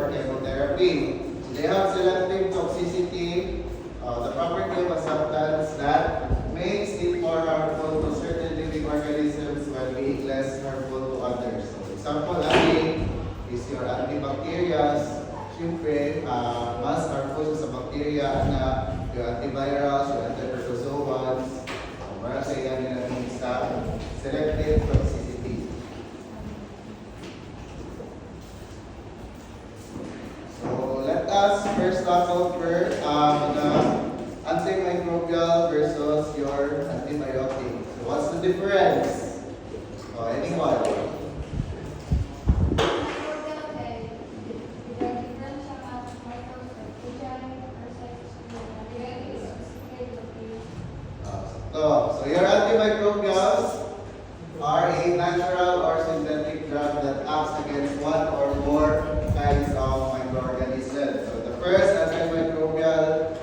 for chemotherapy. So they have selective toxicity, the property of a substance that makes it more harmful to certain living organisms while being less harmful to others. So example, is your antibacterials. Siyempre, mas harmful sa bacteria na yung antivirals, yung antiprotozoans. Para sa iyan natin sa selective toxicity. So let us first talk over the antimicrobial versus your antibiotic. So what's the difference? Anyone? So your antimicrobials are a natural or synthetic drug that acts against one or more kinds of microorganisms. So the first antimicrobial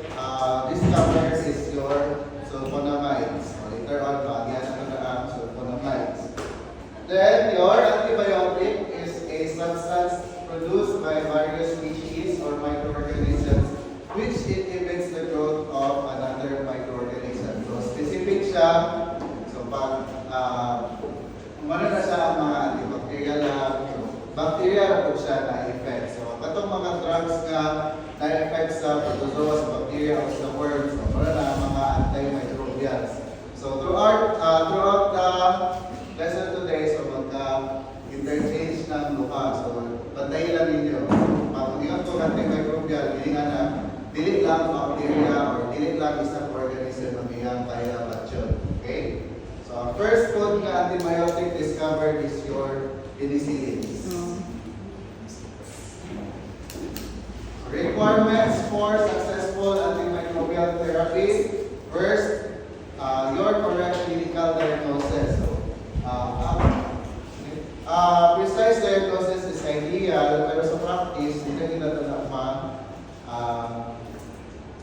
discovered is your sulfonamides. So later on, bagyan naman na ang sulfonamides. Then your antibiotic is a substance produced by various species or microorganisms which inhibits the growth of another microorganism. So specific siya, so pag umano na siya ang mga antibacterial lang, so bacteria po siya na-effect. So katong mga drugs nga na-effect sa protozoa, sa bacteria, o sa worms, so para na mga antimicrobials. So throughout the lesson today, so magka-interchange ng lupa. So pantayin lang ninyo. Pag ingat po antimicrobial, hindi nga na dili lang bacteria or dili lang isang organism ang iyang kaya batyon. Okay? So, ang first food na antibiotic discovered is your penicillins. Requirements for successful antimicrobial therapy. First, your correct clinical diagnosis. So, precise diagnosis is ideal, pero sa practice, hindi na ito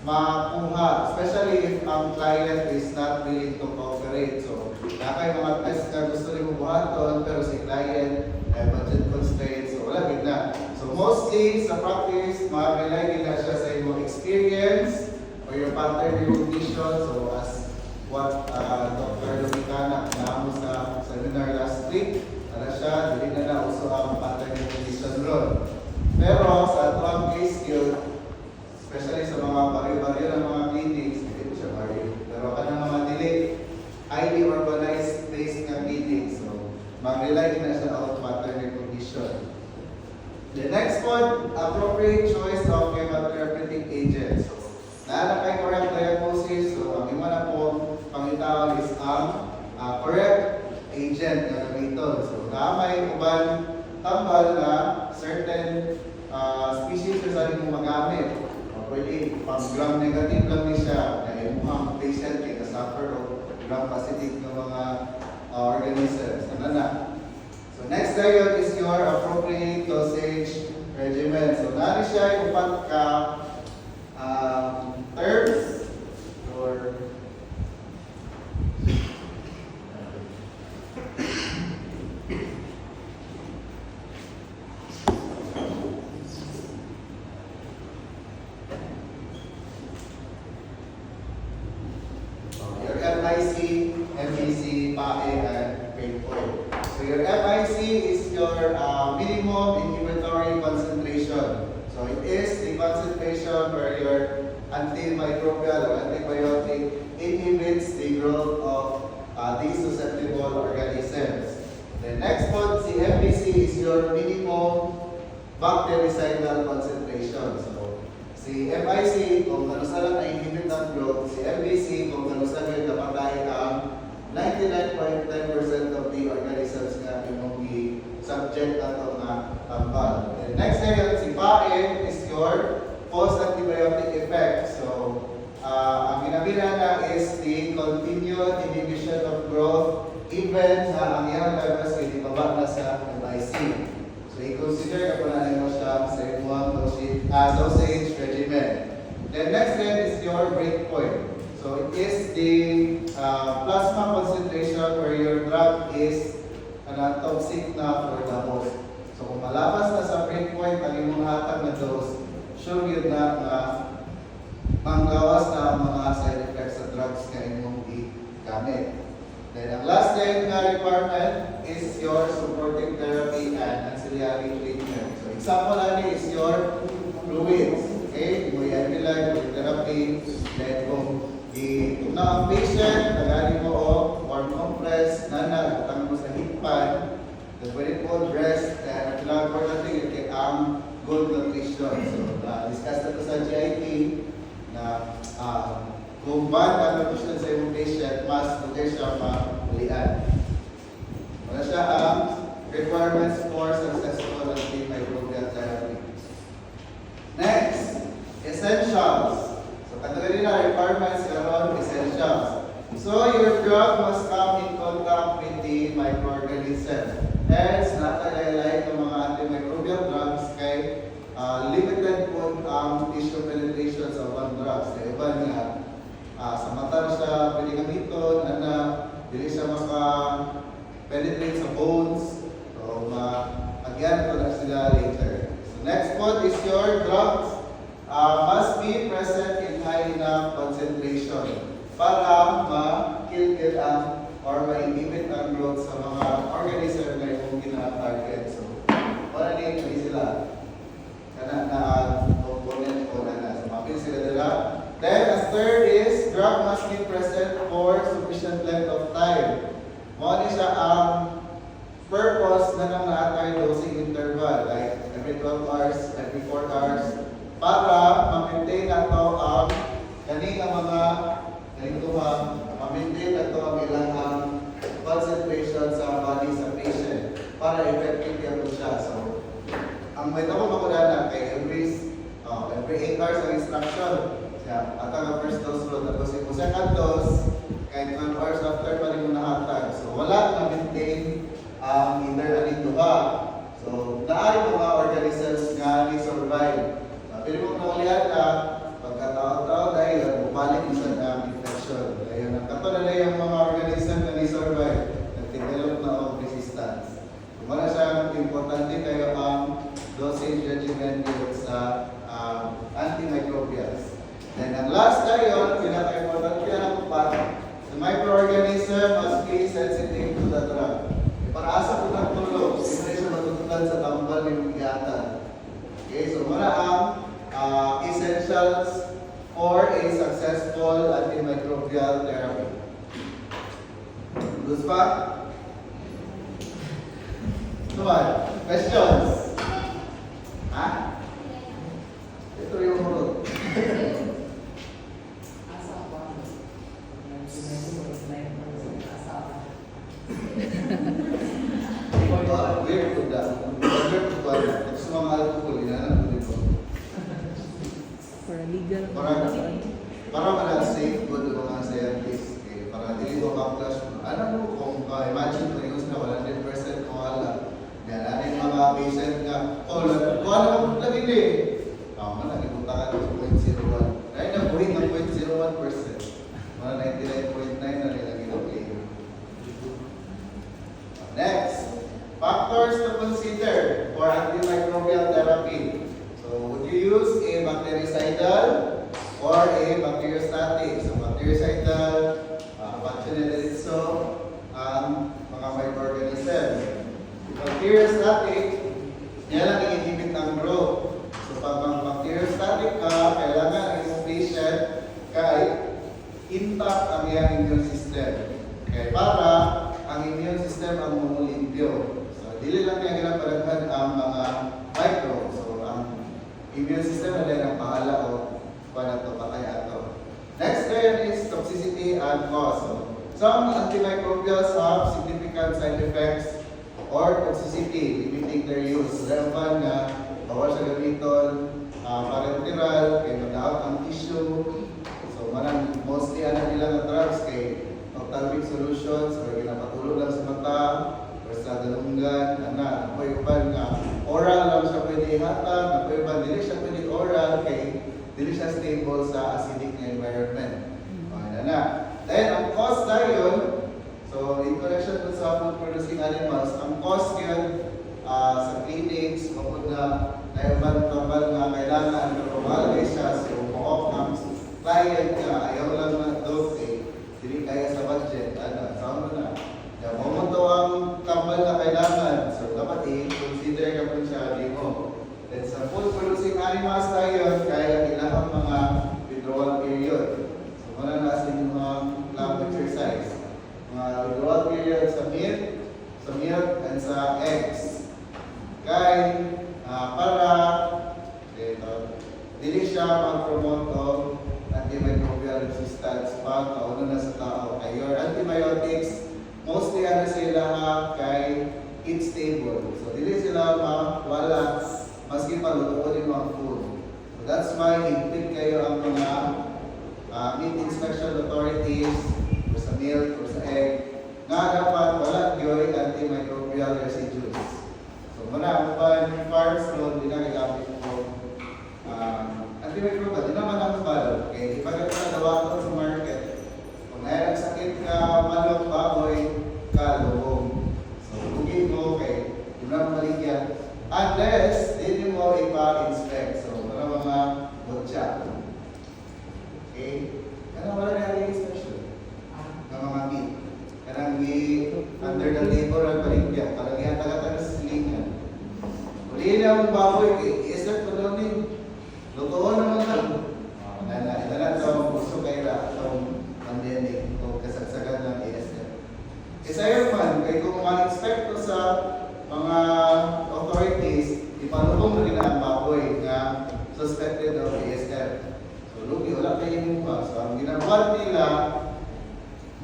makuha, especially if ang client is not willing to cooperate. So, nakay mga test na gusto rin mo buhaton, pero si client ay budget constraints, so wala gid na. So, mostly sa practice, mag-rely na siya sa imong experience or your pattern recognition. So, as what Dr. Lumicana naamo sa seminar last week, siya, dili na uso ang pattern recognition ron. Pero sa atong case skill, especially sa mga baryo-baryo ng mga clinics, hindi po siya baryo. Pero ka ng mga highly urbanized place nga clinics. So, mag-rely na sa pattern recognition. The next one, appropriate choice of chemotherapeutic agents. So, naala kay correct diagnosis. So, ang ima na po pangitawag is ang correct agent na gamiton. So, may uban tambal na certain species na sa mong magamit. Pwede, pang gram negative lang niya na yung mga patient ay kasuffer o gram positive ng mga organisms. Ano na? So next diet is your appropriate dosage regimen. So nari siya yung pagka terms or MIC, MBC, PAE, and painful. So your MIC is your minimum inhibitory concentration. So it is the concentration where your antimicrobial or antibiotic inhibits the growth of these susceptible organisms. The next one, the MBC, is your minimum bactericidal concentration. So si MIC, kung kanusalan na inhibit ng growth, si MBC, kung kanusalan na patay ang 99.9% of the organisms na imong i-subject na ito na tambal. And next na si PAE is your post-antibiotic effect. So, ang ginabila na is the continued inhibition of growth even sa ang iyang levels ay ibaba na sa MIC. So, i-consider na po na nyo siya sa imong dosage regimen. The next then is your break point. So, it is the plasma concentration where your drug is toxic na for the host. So, kung malapas na sa breakpoint ang imong hatag na dose, sure yun na nga manggawas na ang mga side effects sa drugs na imong i-gamit. Then ang last thing na requirement is your supporting therapy and auxiliary treatment. So example ani is your fluids. Okay, mo yan nila yung therapy. Then kung na ang patient, nagani mo o warm compress, nana, utang mo sa hikpan, then pwede po rest, and ang important thing yung ang good nutrition. So discuss na to sa GIT na kung bad ang nutrition sa imong patient, mas okay siya maulian. Wala siya ang requirements for successful antimicrobial therapy. Next, essentials. So, kategory na requirements karon essentials. So, your drug must come in contact with the microorganism. Hence, nakalay ng mga antimicrobial drugs kay limited po ang tissue penetration sa one drugs. Kaya iba nga, sa mata siya pwede gamiton, na dili siya maka-penetrate sa bones. So, again, ito na sila later. So, next point is your drugs must be present in high enough concentration para ma-kill ang or ma-inhibit ang growth sa mga organism na yung gina-target. So, para din sila na component ko na. So, mapil sila nila. Then, as third is, drug must be present for sufficient length of time. Mo siya ang purpose na nang naatay dosing interval, like every 12 hours, every 4 hours, para ma-maintain nato ang kaning mga ma-maintain nato ang ilang concentration sa body sa patient para effective yan siya. So, ang may tawag ako na kay every 8 hours ang instruction. At ang first dose road, tapos yung second dose, kahit 12 hours after pa rin mo nahatag. So, wala na maintain either aning duha. So, naari mga organisms nga ni-survive. Pero kung naulihan ka, pagkataon-taon dahil bumalik isa na infection. Kaya nagkatulala yung mga organism na ni-survive, nag-develop na of resistance. Kumana siya, importante kayo ang dosage regimen sa antimicrobials. Then ang last tayo, pinaka-important yan pa, the microorganism must be sensitive to the drug. Para asa po ng tulog, hindi siya matutunan sa tambal ng iyatan. Okay, so muna ang essentials for a successful antimicrobial therapy. Gusto pa? Tuman, questions? Ha? Ito yung murot. Weird to that. Weird to that. Ito sa mga alcohol, inaanap ko dito. Para legal. Para safe po ng mga scientists. Okay? Para dili ko accomplish. Ano mo kung imagine ko yung sila 100% kung ala. Yan, ano yung mga patient nga, kung ano mo lagi din. Tama na, ipunta ka ng 0.01. Kaya na buhay ng 0.01%. Mga 99.9 na rin ang ginagawa. Next, factors to consider for antimicrobial therapy. So, would you use a bactericidal or a bacteriostatic? So, bactericidal, bactericidal, mga microorganisms. Bacteriostatic, yan ang inhibit ng growth. So, pag bacteriostatic ka, kailangan ang isang patient kahit intact ang iyang immune system. Kaya para ang immune system ang mumulimpyo. So, dili lang niya ginaparaghan ang mga micro. So, ang immune system na lang ang pahala o paano ito, patay ato. Next then is toxicity and cause. So, some antimicrobials have significant side effects or toxicity limiting their use. Relevant na bawal siya gamiton, parenteral, kaya mag-out ang tissue. So, manang mostly nila ng drugs kay ophthalmic solutions or ginapatulog lang sa mata or sa dalunggan, ako'y uban nga oral lang siya pwede ihatag, ako'y uban dili siya pwede oral kay dili siya stable sa acidic na environment. Then, ang cause na yun, so in connection to sa food producing animals, ang cause yun, sa clinics, mapod na naiban-tambal nga kailangan pero malagay siya so mo-off ng client nga ayaw lang na dog dili kaya sa budget sama na kaya mo to ang tambal na kailangan so dapat i-consider ka po siya di mo then sa food producing animals tayo kaya kailangan mga withdrawal period so muna na sa inyong mga lab exercise mga withdrawal period sa milk and sa eggs kaya para dili siya mag-promote of antimicrobial resistance pag kauna na sa tao. Kay your antibiotics, mostly ano sila kay heat stable. So dili sila mawala maski palutuin mga food. So that's why higpit kayo ang mga meat inspection authorities o sa milk o sa egg na dapat wala yung antimicrobial residues. Muna, kung farms loan, di na gagamit ko. Antimicrobial, di naman ang balo. Okay, di ba ka dawa sa market? Kung mayroong sakit ka, manok, baboy, kalubong. So, hugi mo, okay, di na maligyan. Unless, di mo ipa-inspect. So, mga botya. Okay? Ano wala na yung inspection? Ng mga meat. Kanang under the labor ang paligyan. Talagang taga-taga sa silingan. Uli na ang baboy, i-isip ko doon eh. Lutoon naman lang. Ito na ito ang puso kayo na itong pandemic o kasagsagan ng ASF. Isa yun man, kaya kung ma-inspect ko sa mga authorities, ipalutong rin ang baboy na suspected of ASF. So, lugi, wala kayo yung pa. So, ang ginagawa nila,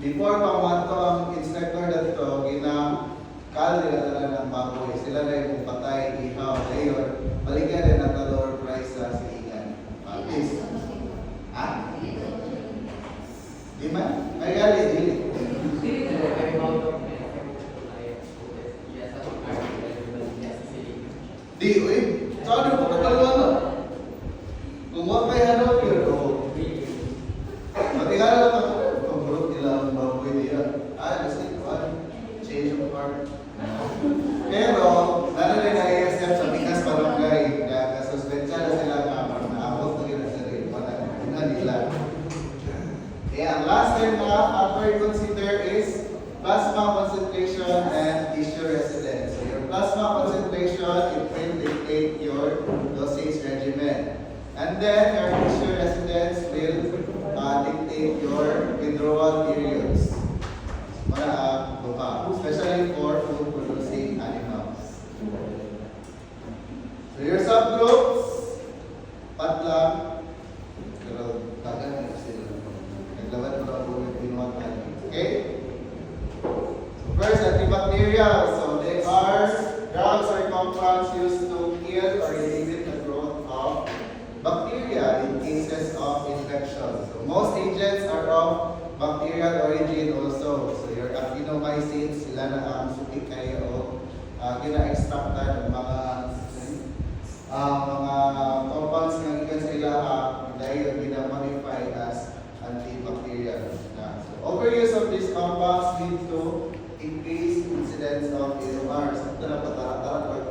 before pamuanto ang inspector na ito, kal nila talaga ng baboy. Sila na yung patay, ihaw, layor. Baligyan rin ang lower price sa silingan. At least. Ha? Di man? Ay, gali, dili. Di, uy. Saan yung pagkakaluan na? Kumuha kayo ano, yun. Matigala lang ako. Pagburot nila ang baboy niya. Kasi ito, change of heart. Pero, lalo rin na ASF sa Pinas Barangay, na kasuspensya na sila naabot na rin sa rin, na nila. Kaya ang last thing na after you consider is plasma concentration and tissue residence. So your plasma concentration, it will dictate your dosage regimen. And then your tissue residence will dictate your withdrawal periods. Especially for food producing animals. So your subgroups, patlang, pero tagal na sila. Naglaban mo na po yung pinuhat natin. Okay? So first, antibacterial. So they are drugs or compounds used to kill or inhibit the growth of bacteria in cases of infection. So most agents are of bacterial origin also. So your actinomycins, sila na ang suki kayo o gina-extractan ng mga compounds nga ikan sa ilaha dahil gina-modify as antibacterial. So overuse of these compounds lead to increased incidence of AMR. So ito na patara-tara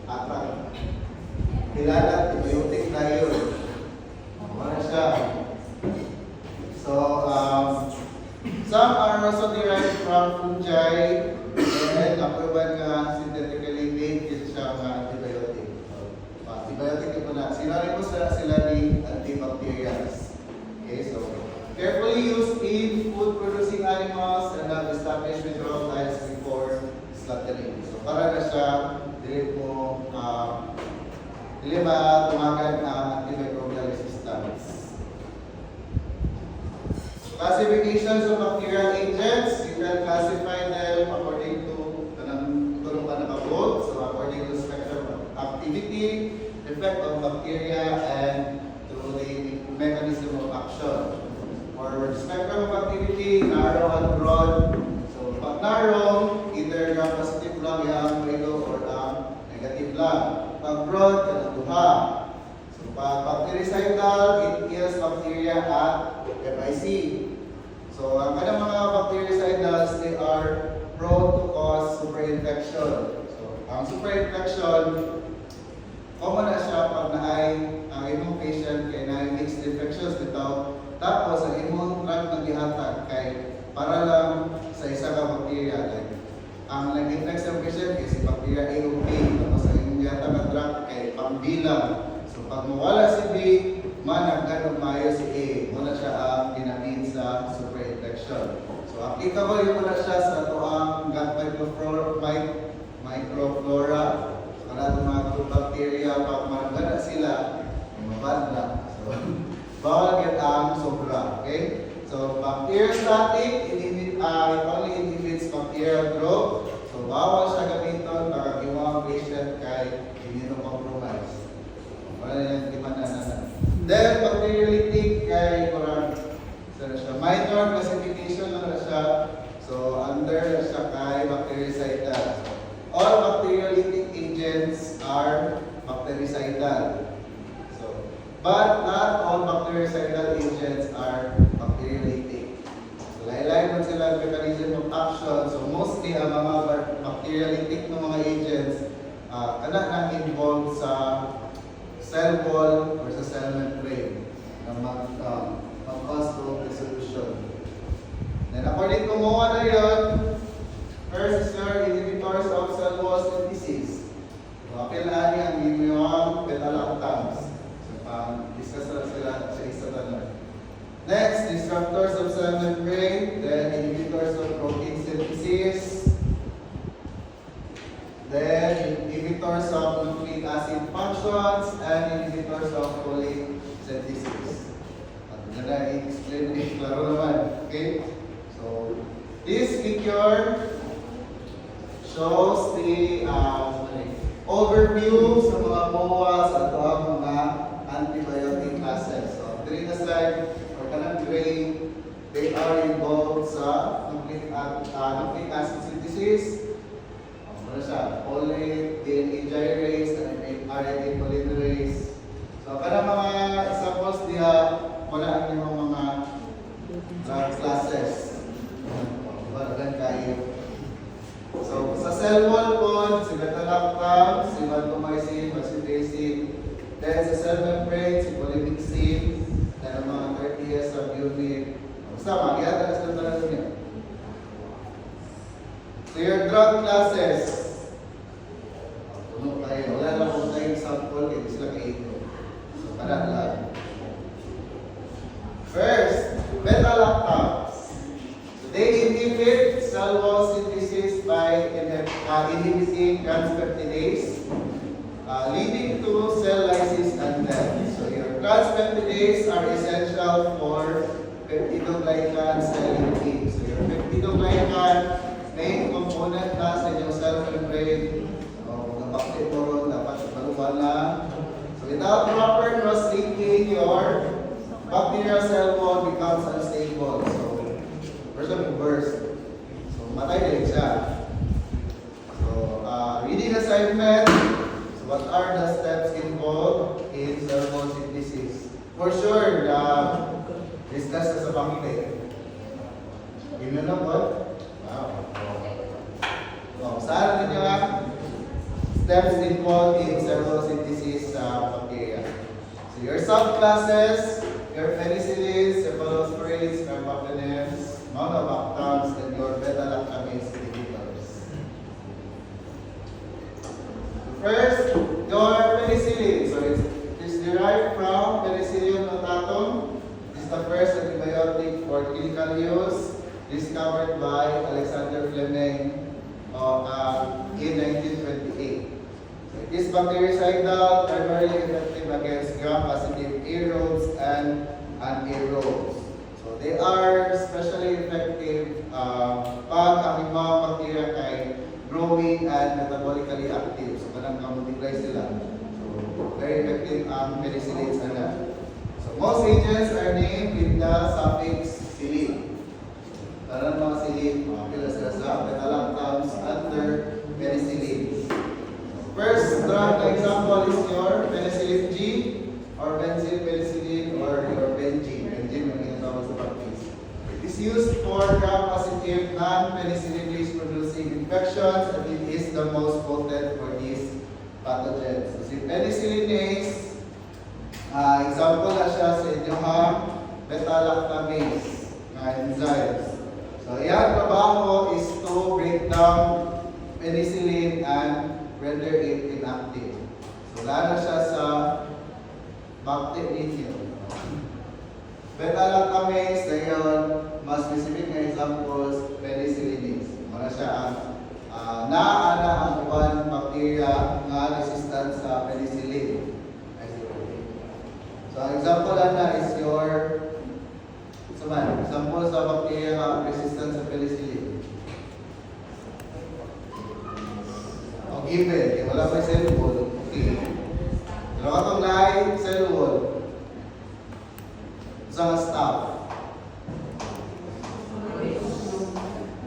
atrak. Kilala, antibiotic na yun. Ano siya? So, some are also derived from fungi and nakuha nga synthetically made kasi siya mga antibiotic. So, antibiotic ito na. Sinari mo sila ni antibacterials. Okay, so carefully used in food-producing animals and not established withdrawal times before slaughtering. So, para na siya, dili mo, dili ba tumagan ang antimicrobial resistance. Classifications of bacterial agents, you can classify them according to tulong ka nakabot. So according to spectrum of activity, effect of bacteria, and to the mechanism of action. For spectrum of activity, narrow and broad. So pag narrow, either gram-positive lang yung rego or negative lang. Pag broad, kanaduha. So pag bactericidal, it kills bacteria at FIC. So, ang kanang mga bactericidals, they are prone to cause superinfection. So, ang superinfection, common na siya pag naay ang imong patient kay naay mixed infections bitaw. Tapos ang imong drug na gihatag kay para lang sa isa ka bacteria. Like, ang nag-infect sa patient kay si bacteria A o B. Tapos ang imong gihatag na drug kay pangbilang. So pag mawala si B, managgan mayo si A. Muna siya ang ginamit sa superinfection. So applicable yun muna siya sa ito ang gut microflora. So kanang mga good bacteria, pag managgan sila, mabad na. So bawal yun ang sobra. Okay? So bacteriostatic, it only inhibits bacterial growth. So bawal siya gamiton para yung patient kay immunocompromised. Wala yan, di man na. Then, bacteriolytic kay parang siya. Minor classification lang na siya. So, under siya kay bactericidal. All bacteriolytic agents are bactericidal. So, but not all bactericidal agents are bacteriolytic. So, lain-lain mo sila ang mechanism of action. So, mostly ang mga bacteriolytic ng mga agents kana na involved sa cell wall or sa cell membrane na mag-cause of dissolution. Then according to MOA na yun, first is your inhibitors of cell wall synthesis. So, kailangan niya ang immune beta-lactams. So, discuss na sila sa isa tanong. Next, disruptors of cell membrane, then inhibitors of protein synthesis, then inhibitors of nucleic acid functions, and inhibitors of folate synthesis. At ganda i-explain ni klaro naman. Okay? So, this picture shows the overview sa mga MOA sa ito ang mga antibiotic classes. So, three na slide, or kanang gray, they are involved sa nucleic acid synthesis. Ano siya? Folate, DNA gyrase, and RNA polymerase. So, kada mga examples diya, wala ang yung mga classes. Wala kayo. So, sa cell wall po, si beta-lactam, si vancomycin, vaccinating. Then, sa cell membrane, si polymyxin, then ang mga 30S subunit. Basta, magyata sa talaga niya. So, your drug classes. Puno tayo. Wala lang kung tayo example, kaya sila kayo. So, parang lang. First, beta-lactams. So, they inhibit cell wall synthesis by inhibiting transpeptidase, leading to cell lysis and death. So, your transpeptidase are essential for peptidoglycan cell linkage. So, your peptidoglycan main component na sa inyong cell membrane. So, napakit mo ron, dapat maluwan na. So, without proper cross-linking, your bacterial cell wall becomes unstable. So, first of all, burst. So, matay din siya. So, reading assignment. So, what are the steps involved in cell wall synthesis? For sure, discuss na sa pangkite. Immunocompromised. Wow. So, saan ninyo nga? Steps involved in cell wall synthesis sa bacteria. So, your subclasses, your penicillins, cephalosporins, carbapenems, monobactams, and your beta-lactamase inhibitors. So first, your penicillin. So it is derived from Penicillium notatum. This is the first antibiotic for clinical use, discovered by Alexander Fleming in 1928. So it is bactericidal, primarily effective against gram-positive aerobes and anaerobes. So they are especially effective pag ang mga bacteria kay growing and metabolically active. So kanang ka-multiply sila. So very effective ang penicillins na. So most agents are named with the suffix silin. Karang mga silin, mga pila sila sa beta-lactams under penicillin. First drug example is your penicillin G or benzyl penicillin or your Benji. Benji may ginatawag sa practice. It is used for gram-positive non-penicillin-based producing infections, and it is the most potent for these pathogens. So, si penicillinase, example na siya sa inyong beta-lactamase na enzymes. So, iyang trabaho is to break down penicillin and render it inactive. So, lalo siya sa bacteria. Beta-lactamase na yun, mas specific na examples, penicillinase. Muna siya ang naana ang ubang bacteria nga resistant sa penicillin. So, ang example na is your example sa bacteria nga resistant sa penicillin. O given, kaya wala pa cell wall, okay. Pero katong lahat cell wall, sa staff.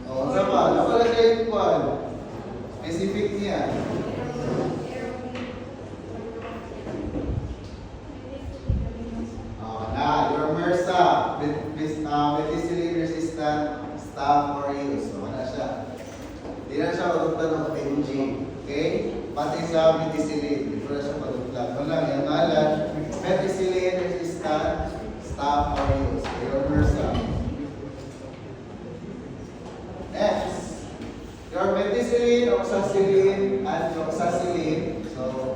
O, sama, napala kayo kwan. Specific niya. Your MRSA, penicillin-resistant Staph aureus. So, ano siya? Hindi na siya pagkakta ng NG. Okay? Pati sa penicillin. Hindi na siya pagkakta. Ano lang, yung ngalan, penicillin-resistant Staph aureus. Your MRSA. Next. Your penicillin, oxacillin, and oxacillin. So,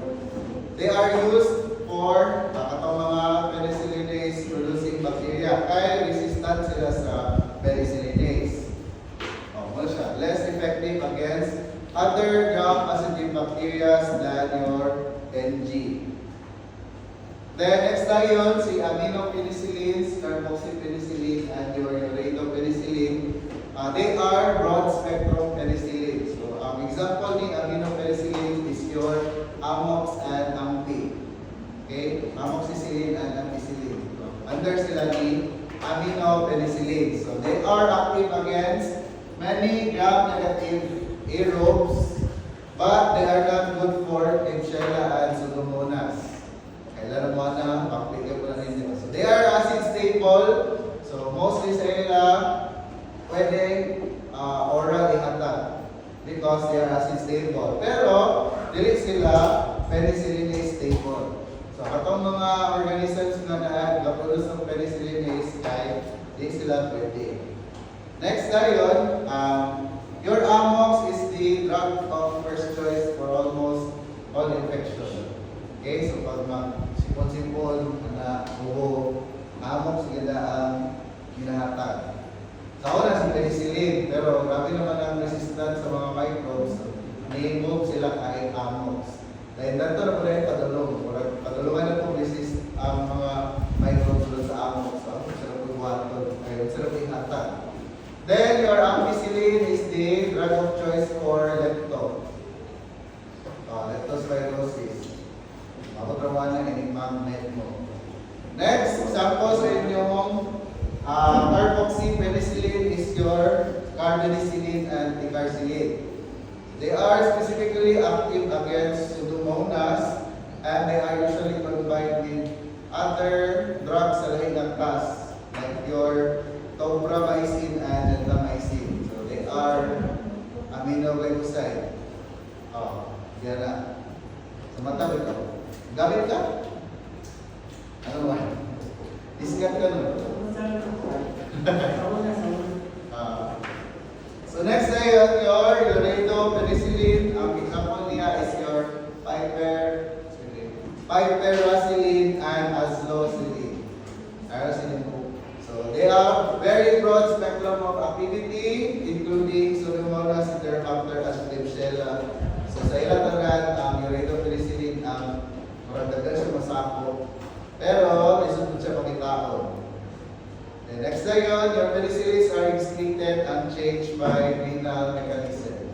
they are used for katong mga penicillinase producing bacteria. Kaya resistant sila sa penicillinase. Ano siya? Less effective against other gram-positive bacteria than your NG. Then next na yun, si aminopenicillins, carboxypenicillin, and your uridopenicillin. They are broad-spectrum penicillin. So, ang example ni aminopenicillin is your Amox and Ampi. Okay? Amoxicillin and ampicillin. Under sila ni aminopenicillin. So, they are active against many gram-negative aerobes, but they are not good for Klebsiella and Pseudomonas. Kailan mo na, bacteria po na ninyo. So, they are acid stable. So, mostly sa ila, pwedeng oral ihatag because they are acid stable. Pero, dili sila penicillinase stable. So, katong mga organisms na na-produce ng penicillinase kay di sila pwede. Next na yun, your Amox is the drug of first choice for almost all infection. Okay, so pag mag-sipon-sipon na buho, Amox ganda ang hinahatag. Sa una si penicillin, pero grabe naman ang resistance sa mga microbes. Ni-move sila kahit Amox. Dahil nato na po rin padulong. Padulungan na po resist ang mga microbes doon sa Amox. So, sarap po buhaton. Ayun, sarap ihatag. Then, your ampicillin is the drug of choice for leptospirosis. Makutrawan na inimagnet mo. Next, example sa inyong carboxypenicillin is your cardonicillin and ticarcillin. They are specifically active against Pseudomonas and they are usually combined with other drugs sa lahing ng class like your tobramycin and gentamicin. So they are aminoglycoside. Yan na. Sa mata ito. Gamit ka? Ano ba? Discard ka nun. So next na yun, your uridopenicillin. Ang example niya is your piperacillin and azlocillin. So they have very broad spectrum of activity, including Pseudomonas, Enterobacter, and Klebsiella. So sa ilang tanan, ang uridopenicillin ang maragdagan siya masako. Pero, isod siya pagkitaon. The next na yun, your penicillins are excreted and changed by renal mechanism.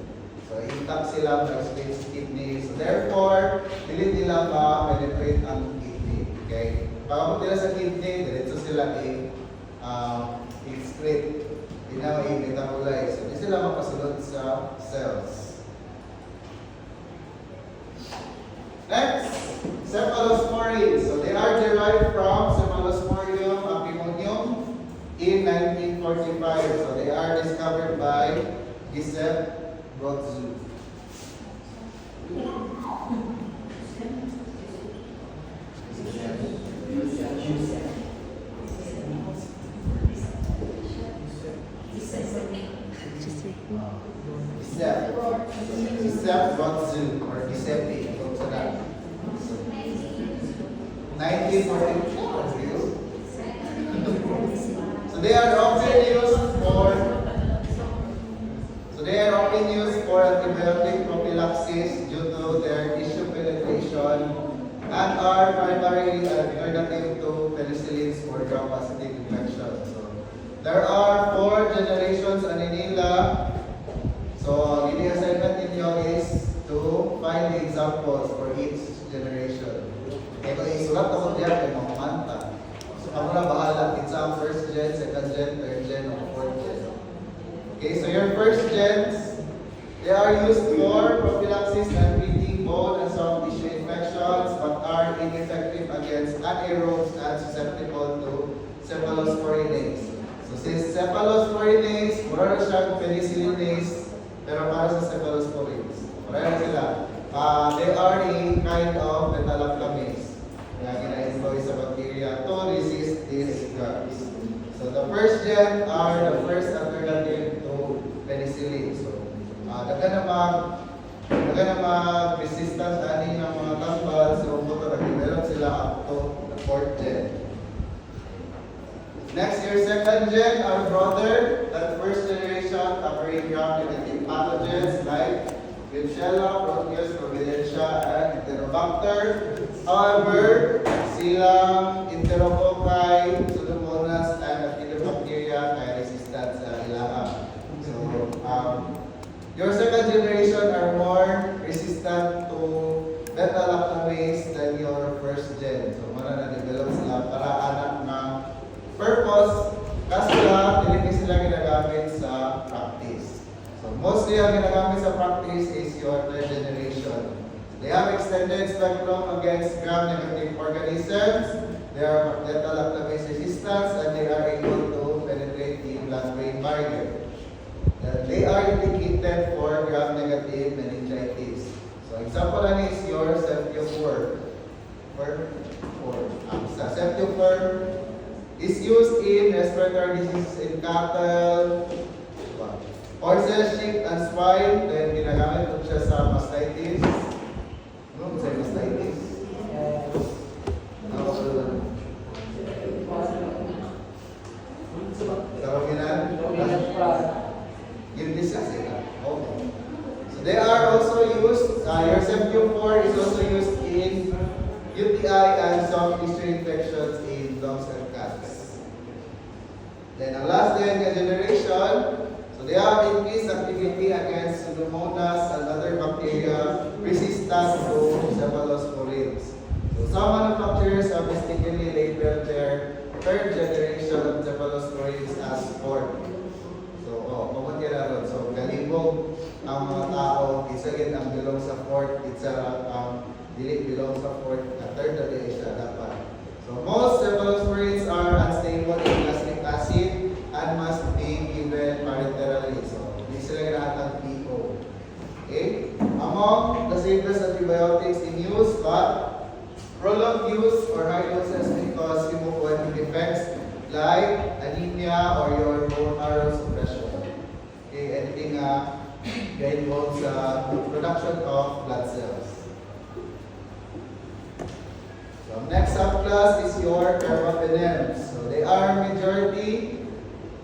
So, intact sila by kidney. So, therefore, dili nila ma-penetrate ang kidney. Okay? Pagkapot nila sa kidney, diretso sila i-excrete. Hindi na i-metabolize. So, hindi sila mapasunod sa cells. Next, cephalosporins. So, they are derived from Cephalosporium apimonium in 1945. So, they are discovered by Giuseppe Rozu. Isep Rozu or Giuseppe. Kung sa na. 1942. So they are often used for antibiotic prophylaxis due to their tissue penetration and are primarily alternative to penicillins for gram-positive infection. So there are 4 generations ani nila. So the assignment ninyo is to find the examples for each generation. Okay, kung isulat ako diyan kay mga manta. So ako na bahala kinsa ang first gen, second gen, third gen, or fourth gen. Okay, so your first gens, they are used for prophylaxis and treating bone and soft tissue infections but are ineffective against anaerobes and susceptible to cephalosporinase. So since cephalosporinase, mura na siyang penicillinase, pero para sa cephalosporins. Pareho sila. They are a kind of metalloclamase na gina-employ sa bacteria to resist these drugs. So the first gen are the first alternative to penicillin. So daga na mag-resistance ani ng mga tambal, so buto nag-develop sila up to the fourth gen. Next, your second gen are broader than first generation, covering gram-negative pathogens like Klebsiella, Proteus, Providencia, and Enterobacter. However, silang Enterococci, Pseudomonas, and Actinobacteria ay resistant sa ilaha. So, your second generation are more resistant to beta-lactamase than your first gen. So, mara na-develop sila para anak ng purpose kasi hindi sila ginagamit sa practice. So mostly ang ginagamit sa practice is your third generation. They have extended spectrum against gram-negative organisms. They are beta-lactamase resistant and they are able to penetrate the blood-brain barrier. They are indicated for gram-negative meningitis. So example is your Ceftiofur. Ceftiofur is used in respiratory diseases in cattle, horses, sheep, and swine. Then ginagamit po siya sa mastitis. Ano sa mastitis? Karoginan? Yung disease sila. Okay. So they are also used, your Ceftiofur is also used in UTI and soft tissue infections in dogs and cats. Then ang last generation, so they have increased activity against Pseudomonas and other bacteria resistant to cephalosporins. So some manufacturers have mistakenly labeled their third generation of cephalosporins as fourth. So, pumunti na ron. So, galibog ang mga tao, isa gid ang belong sa fourth, isa ang dili belong sa fourth, third na din siya dapat. So most cephalosporins are unstable in plastic acid and must be given parenterally. So hindi sila ginahatag PO. Okay? Among the safest antibiotics in use, but prolonged use or high doses may cause hemopoietic effects like anemia or your bone marrow suppression. Okay, anything that involves production of blood cells. So next subclass is your carbapenems. So they are majority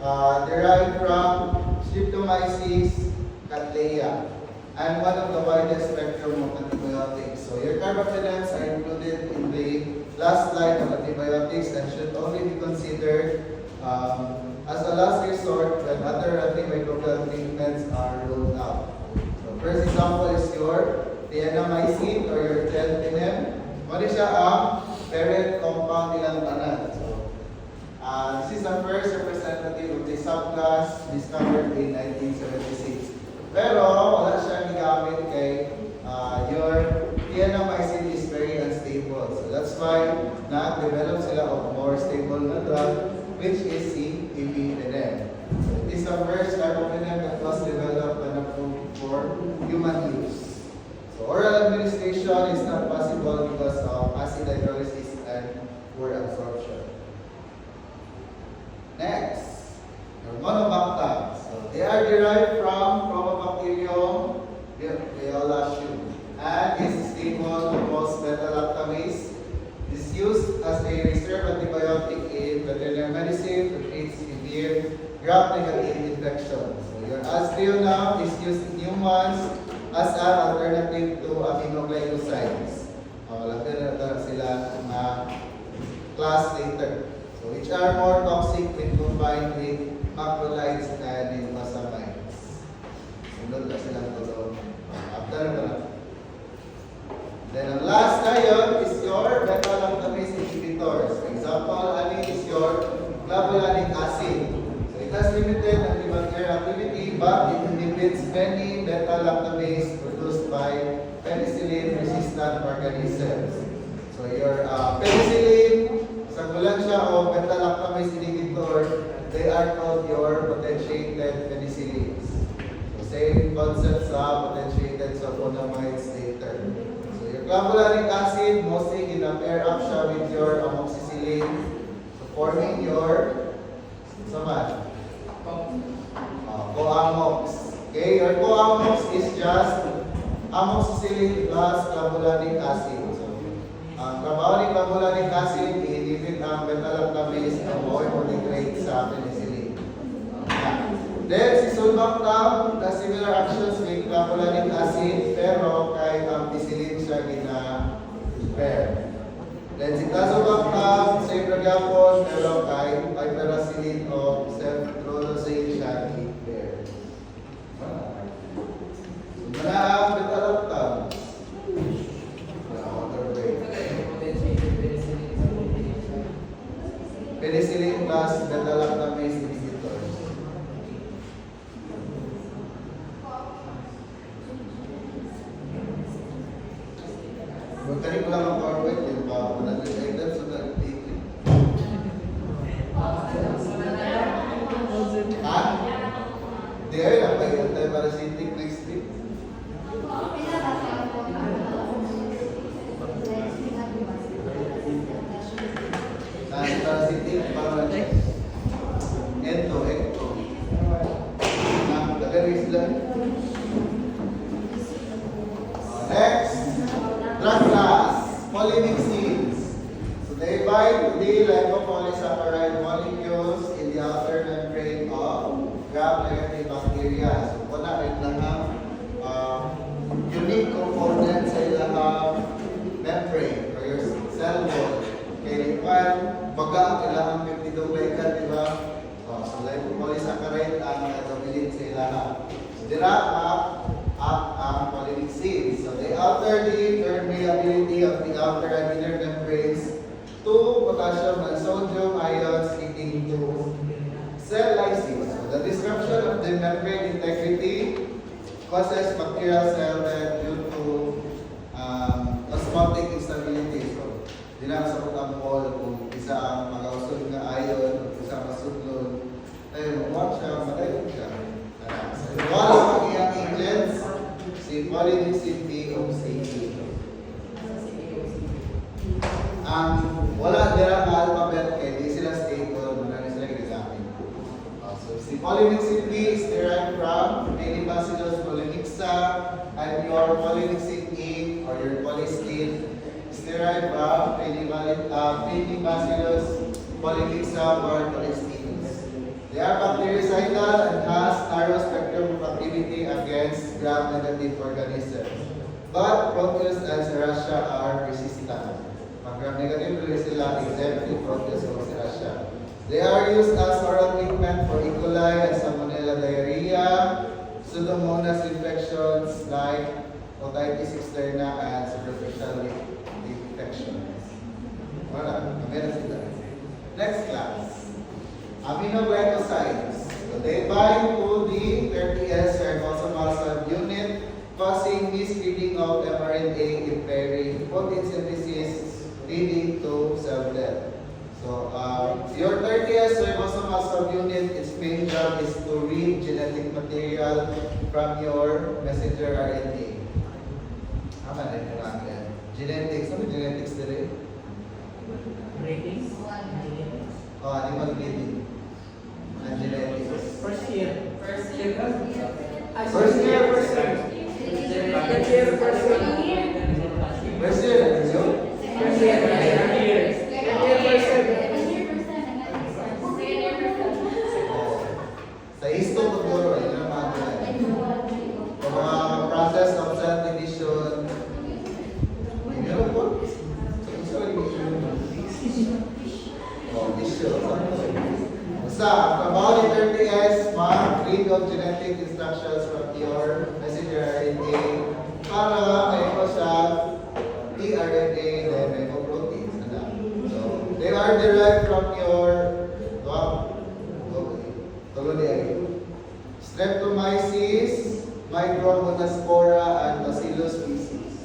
derived from Streptomyces cattleya and one of the widest spectrum of antibiotics. So your carbapenems are included in the last line of antibiotics and should only be considered as a last resort when other antimicrobial treatments are ruled out. So first example is your Tianamycin or your Telpinem. Mali siya ang parent compound nilang tanan. So, this is the first representative of the subclass discovered in 1976. Pero wala siyang gigamit kay your Tianamycin is very unstable. So that's why na-develop sila of more stable na drug which is CEBNM. So it is the first type of NM that was developed and approved for human use. So oral administration is not possible because of acid hydrolysis and poor absorption. Next, your monobacta. So they are derived from Probobacterium violaceo and is stable to most beta-lactamase. It is used as a reserve antibiotic in veterinary medicine to treat severe gram-negative infections. So your aztreonam is used in humans as an alternative to aminoglycosides. Later sila na class later. So which are more toxic when combined with macrolides and nicosamines. Sunod na silang tulog. After na. Then ang last na yun is your beta-lactamase inhibitors. For example, ano is your clavulanic acid. So it has limited antibacterial activity but it inhibits many beta-lactamase produced by penicillin-resistant organisms. So your penicillin, sa kulang siya o beta-lactamase inhibitor, they are called your potentiated penicillins. So same concept sa potentiated sulfonamides later. So your clavulanic acid, mostly gina-pair up siya with your amoxicillin, so forming your saman. Coamox. Okay, your coamox is just amoxicillin plus clavulanic acid. So, ang trabaho ni clavulanic acid, i-inhibit ang beta-lactamase na mo-integrate sa penicillin. Then, si sulbactam, na similar actions with clavulanic acid, pero kahit ampicillin siya gina-pair. Then, si tazobactam, same nagyapon, pero kahit piperacillin o ceftriaxone siya i-pair. Muna ang beta-lactam. Penicillin plus beta-lactamase inhibitors. Magkari ko lang ang PowerPoint, yun ba? Kung nag-excited, so nag-take. Ha? Di ay, anti-parasitic next week. Anti-parasitic para ento. Nagagaris lang. Next, drug class, polymyxins. So they bind to the lipopolysaccharide molecules in the outer membrane of gram-negative bacteria. So wala rin lang ang unique component sa ilang membrane or your cell wall. Okay, one, baga ang ilang peptidoglycan, di ba? So lipopolysaccharide ang dominant sa ilang. So dira ang polymyxins. So they alter the permeability of the outer and inner membranes to potassium and sodium ions leading to cell lysis. So the disruption of the membrane integrity causes bacterial cell death due to osmotic instability. So di na sa pagkampol kung isa ang mag-ausod nga ion, isa ang masudlon, ay mabuhat siya, madayon siya. So wala ang iyang agents, si polymyxin B o CE. Ang wala dira ang alphabet kaya di sila stable, wala na sila ginagamit. So si polymyxin B is derived from Bacillus polymyxa, and your polymyxin E or your polystine is derived from Bacillus polymyxa or polystines. They are bactericidal and has narrow spectrum of activity against gram-negative organisms. But Proteus and Serratia are resistant. Gram-negative sila exempt with Proteus o Serratia. They are used as oral treatment for E. coli and Salmonella diarrhea, Pseudomonas infections like otitis externa and superficial infections. Wala, meron sila. Next class. Aminoglycosides. So they bind to the 30S ribosomal subunit, causing misreading of mRNA, impairing protein synthesis, leading to cell death. So your 30S subunit, its main job is to read genetic material from your messenger RNA. Ama na ito natin. Genetics. Ano genetics din? Ratings? Oh, animal breeding. And genetics. First year. First year. First year. First year. First year, ano yun? First year. Oh. Sa histo ko duro, yun ang mga yung mga process of cell division. Meron po? Sorry. Oh, division. Basta, about the 30S, read of genetic instructions from your messenger RNA para may mo siya tRNA, then may mo proteins. So, they are derived from your Streptomyces, Micromonospora, and Bacillus species.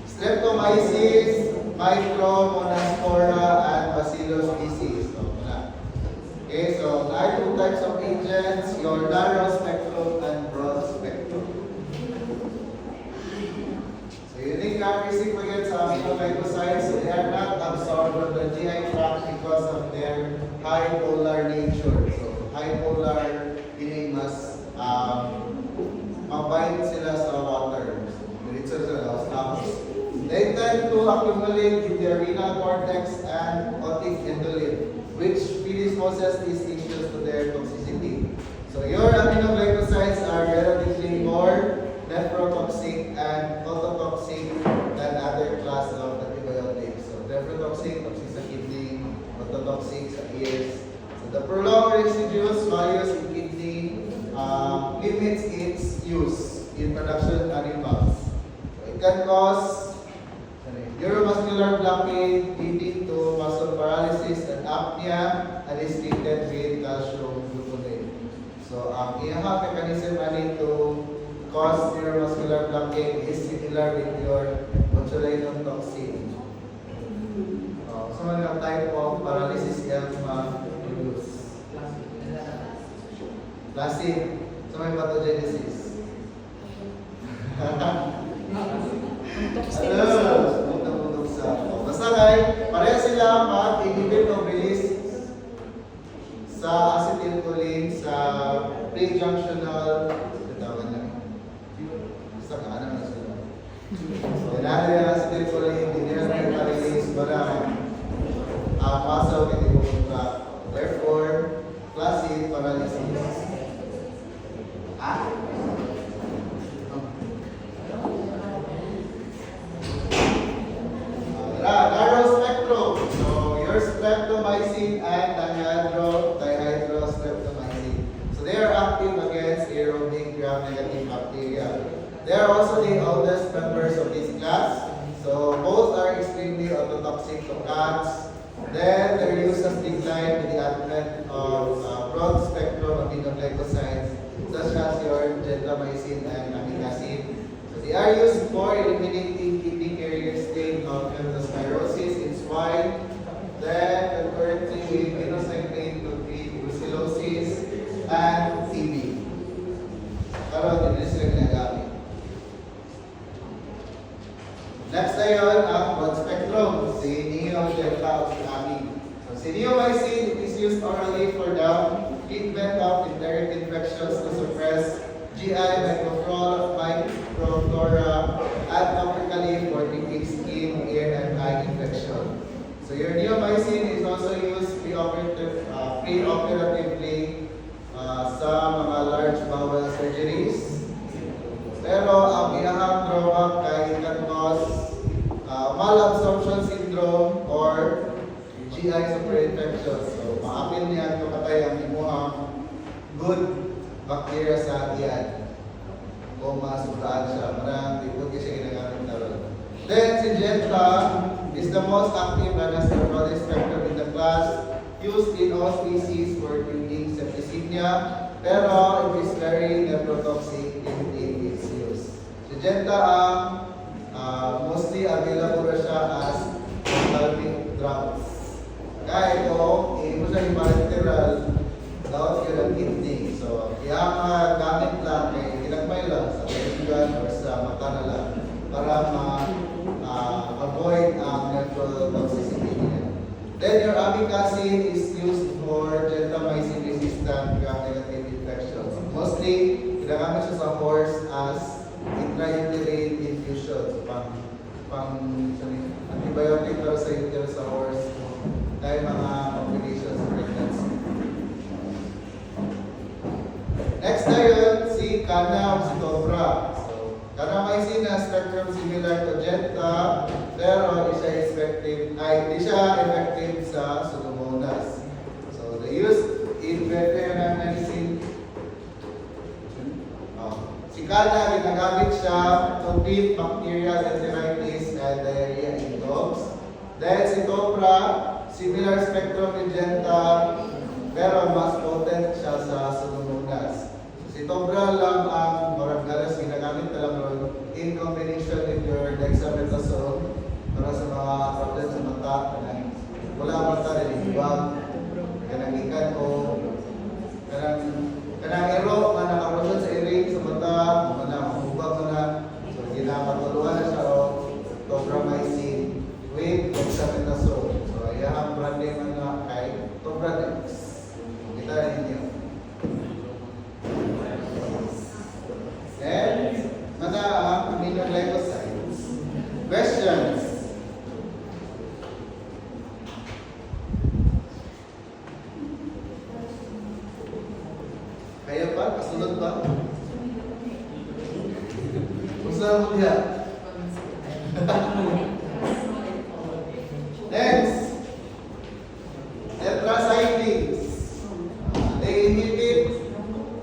Streptomyces, Micromonospora, and Bacillus species. Okay, so there are two types of agents, your narrow spectrum and broad spectrum. So unique characteristic again sa aminoglycosides, so they are not absorbed from the GI tract because of their high polar nature. So high polar, meaning mas mabind sila sa water. Diretso sila sa tapos. They tend to accumulate in the renal cortex and otic endolymph, which predisposes these tissues to their toxicity. So your aminoglycosides are relatively more nephrotoxic and ototoxic than other class of antibiotics. So nephrotoxic, toxic sa kidney, ototoxic sa ears. So the prolonged residues values in kidney limits its use in production animals. So it can cause neuromuscular blockade leading to muscle paralysis and apnea and is treated with calcium gluconate. So ang iyang mechanism ani to cause neuromuscular blockade is similar with your botulinum toxin. So mga type of paralysis yung produce. Classic. So may pathogenesis. Basta kay, pareha sila mag-inhibit o bilis sa acetylcholine sa pre-junctional tawag na. Basta kaana na sila. Kailangan yung acetylcholine, hindi nila nag-release para muscle can contract. Therefore, classic paralysis. Narrow spectrum. So your streptomycin and dihydrostreptomycin. So they are active against aerobic gram-negative bacteria. They are also the oldest members of this class. So both are extremely ototoxic to cats. Then their use has declined with the advent of broad spectrum aminoglycosides such as your gentamicin and amicacin. So they are used for eliminating kidney carrier state of leptospirosis in swine. Then concurrently with minocycline to treat brucellosis and TB. Karon din sila ginagamit. Next tayo ang broad spectrum, si neodeltaoxyamine. So si neomycin is used orally for the treatment of enteric infections to suppress GI microflora and topically for treating skin, ear, and eye infection. So your neomycin is also used preoperatively sa mga large bowel surgeries. Pero ang iyahang drawback kay can cause malabsorption syndrome or GI superinfection. So maapil niya ito katay ang imuhang good bacteria sa iyan. Kung masudaan siya, marang ikot siya ginagamit na ron. Then Syngenta is the most active and has the broadest spectrum in the class, used in all species for treating septicemia, pero it is very nephrotoxic in its use. Syngenta mostly available siya as ophthalmic drops. Kaya ito, na yung parenteral, dapat yun ang kidney. So, yung gamit lang, ilagmay lang sa kaibigan or sa mata na lang para ma-avoid ang nephrotoxicity niya. Then, your amikacin is used for gentamicin resistant gram-negative infections. Mostly, ginagamit siya sa horse as intrauterine infusion. So, antibiotic para sa uterus sa horse dahil mga complications sa pregnancy. Next na yun, si Cana o si Cobra. So, Kanamycin na spectrum similar to Genta, pero di siya effective sa Pseudomonas. So, the use in veterinary medicine, si Cana, ginagamit siya to treat bacterial enteritis and diarrhea in dogs. Then si Cobra, similar spectrum ni Genta, pero mas potent siya sa Pseudomonas. Si Cobra lang ang Moragalas ginagamit na lang ron in combination with your dexamethasone para sa mga problem sa mata, wala mata rin ibang kanang ikan o kanang ero na nakaroon sa iring sa mata, mahubag mo na, so ginapatuluan na siya o Cobramycin with dexamethasone. So ayahang brand name na kay Cobradex. Kita ninyo. Then, mana ang aminoglycosides. Questions? Kaya pa? Kasunod pa? Usa mo diya. Next, tetracyclines. They inhibit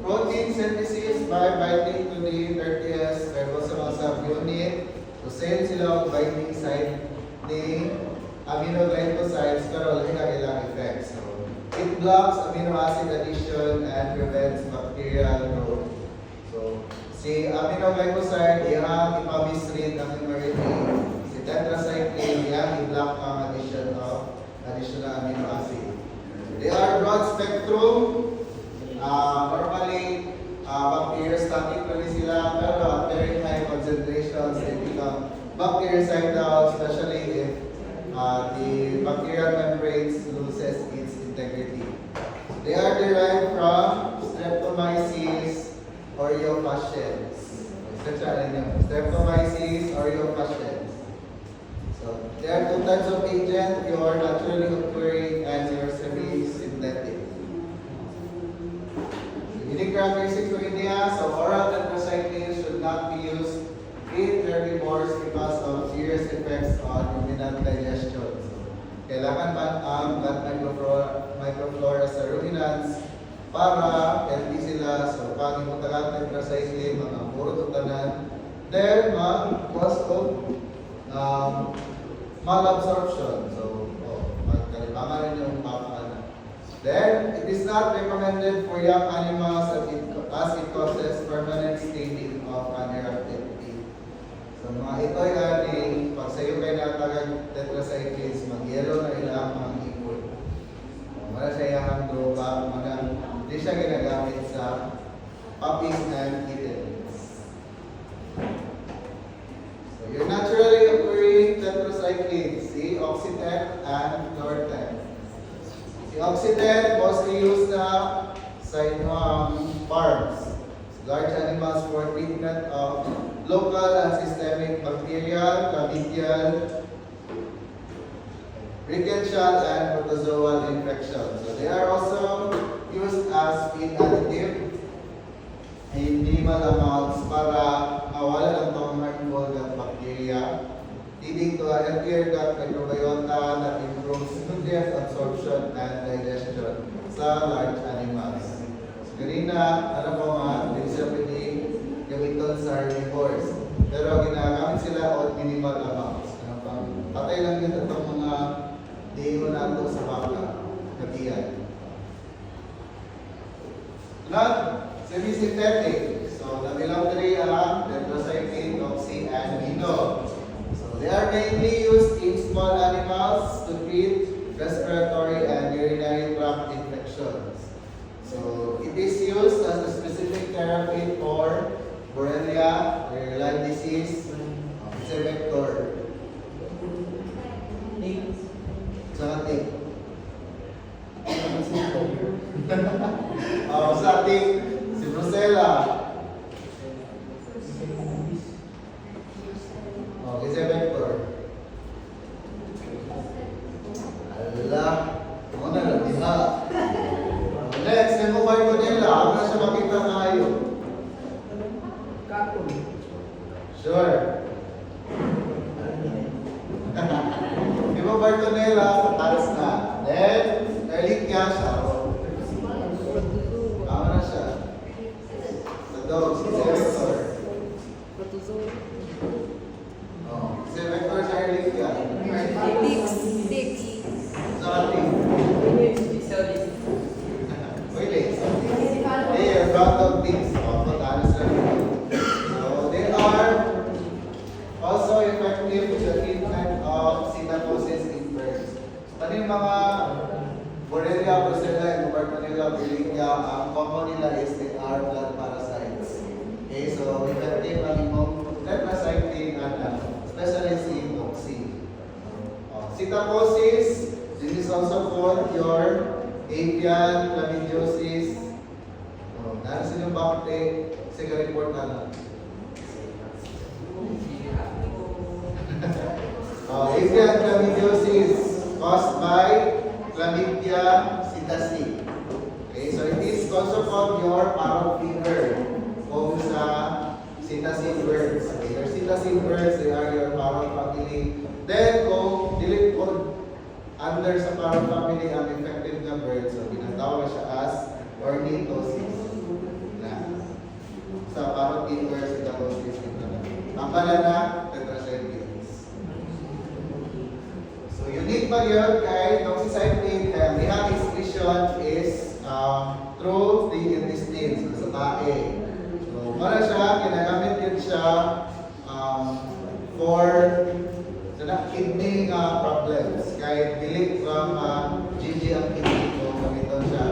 protein synthesis by binding to the 30S ribosomal subunit. So, same sila ang binding site ni aminoglycosides pero wala ilang effects. So, it blocks amino acid addition and prevents bacterial growth. So, si aminoglycoside, iyang ipamisread ng mRNA. Si tetracycline, iyang i-block ang addition of additional amino acid. They are broad spectrum. Normally, bacteriostatic pa rin sila, pero at very high concentrations, they become bactericidal, especially if the bacterial membranes loses its integrity. They are derived from Streptomyces oreofasciens. Streptomyces oreofasciens. So, there are two types of agent, your naturally occurring and your semi-synthetic. Unique characteristics of India, so oral tetracyclines should not be used in herbivores because of serious effects on ruminant digestion. So, kailangan man ang gut microflora sa ruminants para healthy sila. So, pag imutagat tetracycline, mga puro tutanan, then mag-cause of malabsorption. So, magkalibangan rin yung papaano. Then, it is not recommended for young animals as it causes permanent staining of unerupted teeth. So, mga ito ay pag sa'yo kayo natagag tetracyclines, mag-yellow na ilang mga ipon. Wala siya yung droga, hindi siya ginagamit sa puppies and kittens. So, your naturally occurring tetracyclines, si Oxitec and Nortec. Si Oxitec mostly used na sa farms, large animals for treatment of local and systemic bacterial, chlamydial, rickettsial, and protozoal infections. So they are also used as feed additive in minimal amounts para mawalan ang itong harmful gut bacteria, leading to a healthier gut microbiota that improves nutrient absorption and digestion sa large animals. So, kanina, alam ko nga, hindi siya pwede gamiton sa herbivores. Pero ginagamit sila on minimal amounts. Patay lang yun itong mga diho nato sa baka, katiyan. Not semi-synthetic. So, nabilang 3 ang tetracycline, oxy, and amino. They are mainly used in small animals to treat respiratory and urinary tract Sa ating. Sa ating, si Rosella. Okay, si Vector. Allah. Ano na lang, diba? Next, yung mobile ko nila. Ako na siya makita tayo. Kapon. Sure. Di ba Bartonella sa taas na? Then, nalik niya siya. Tama na siya. Sa dog, si Vector. Oh, si Vector sa nalik niya. Sa ating. Pwede. They are random things. Oh, patalas lang. So, they are also effective with the treatment of cetacosis in birds. Ano yung mga Borrelia, Brucella, and Bartonella, Borrelia, ang common nila is they are blood parasites. Okay, so effective ang imong tetracycline at especially si toxin. Cetacosis, this is also called your avian chlamydiosis. Ano sa inyong bakte? Sige, report na lang. Avian chlamydiosis caused by Chlamydia psittaci. Okay, so it is also called your parrot fever kung sa psittacine birds. Okay, your psittacine birds, they are your parrot family. Then, kung dili po under sa parrot family ang infected na birds, so ginatawag siya as ornithosis. Sa parrot fever, psittacosis, ang banana, tetracyclines. So, unique pa yun kay doxycycline, the excretion is through the intestines, sa tae. So, para siya, ginagamit yun siya for kidney problems. Kahit delete from GG ang kidney ko, gamito siya.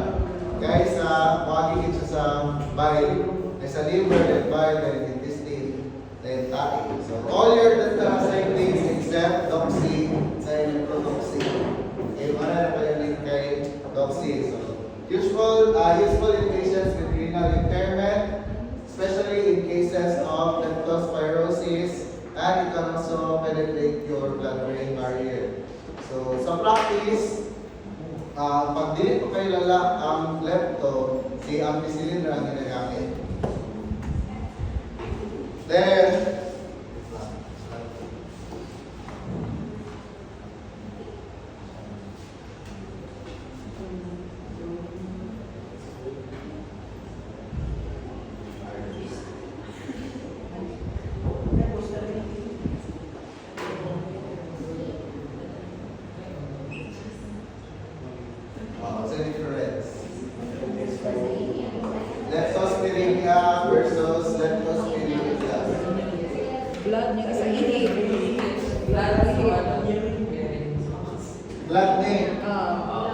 Guys, magiging siya sa bile, sa liver, then bile, then intestine, then tae. So, all your tetracyclines except doxy, sa electrodoxy. Okay, para na pala din kay doxy. So, useful in patients with renal impairment, especially in cases of leptospirosis, and it can also penetrate your blood-brain barrier. So, sa practice, pag dili po kayo lala ang lepto, si ampicillin na ang ginagamit. Then, what's the difference? Leptospirea versus leptospirosis. Blood niya isa init. Blood Blood name.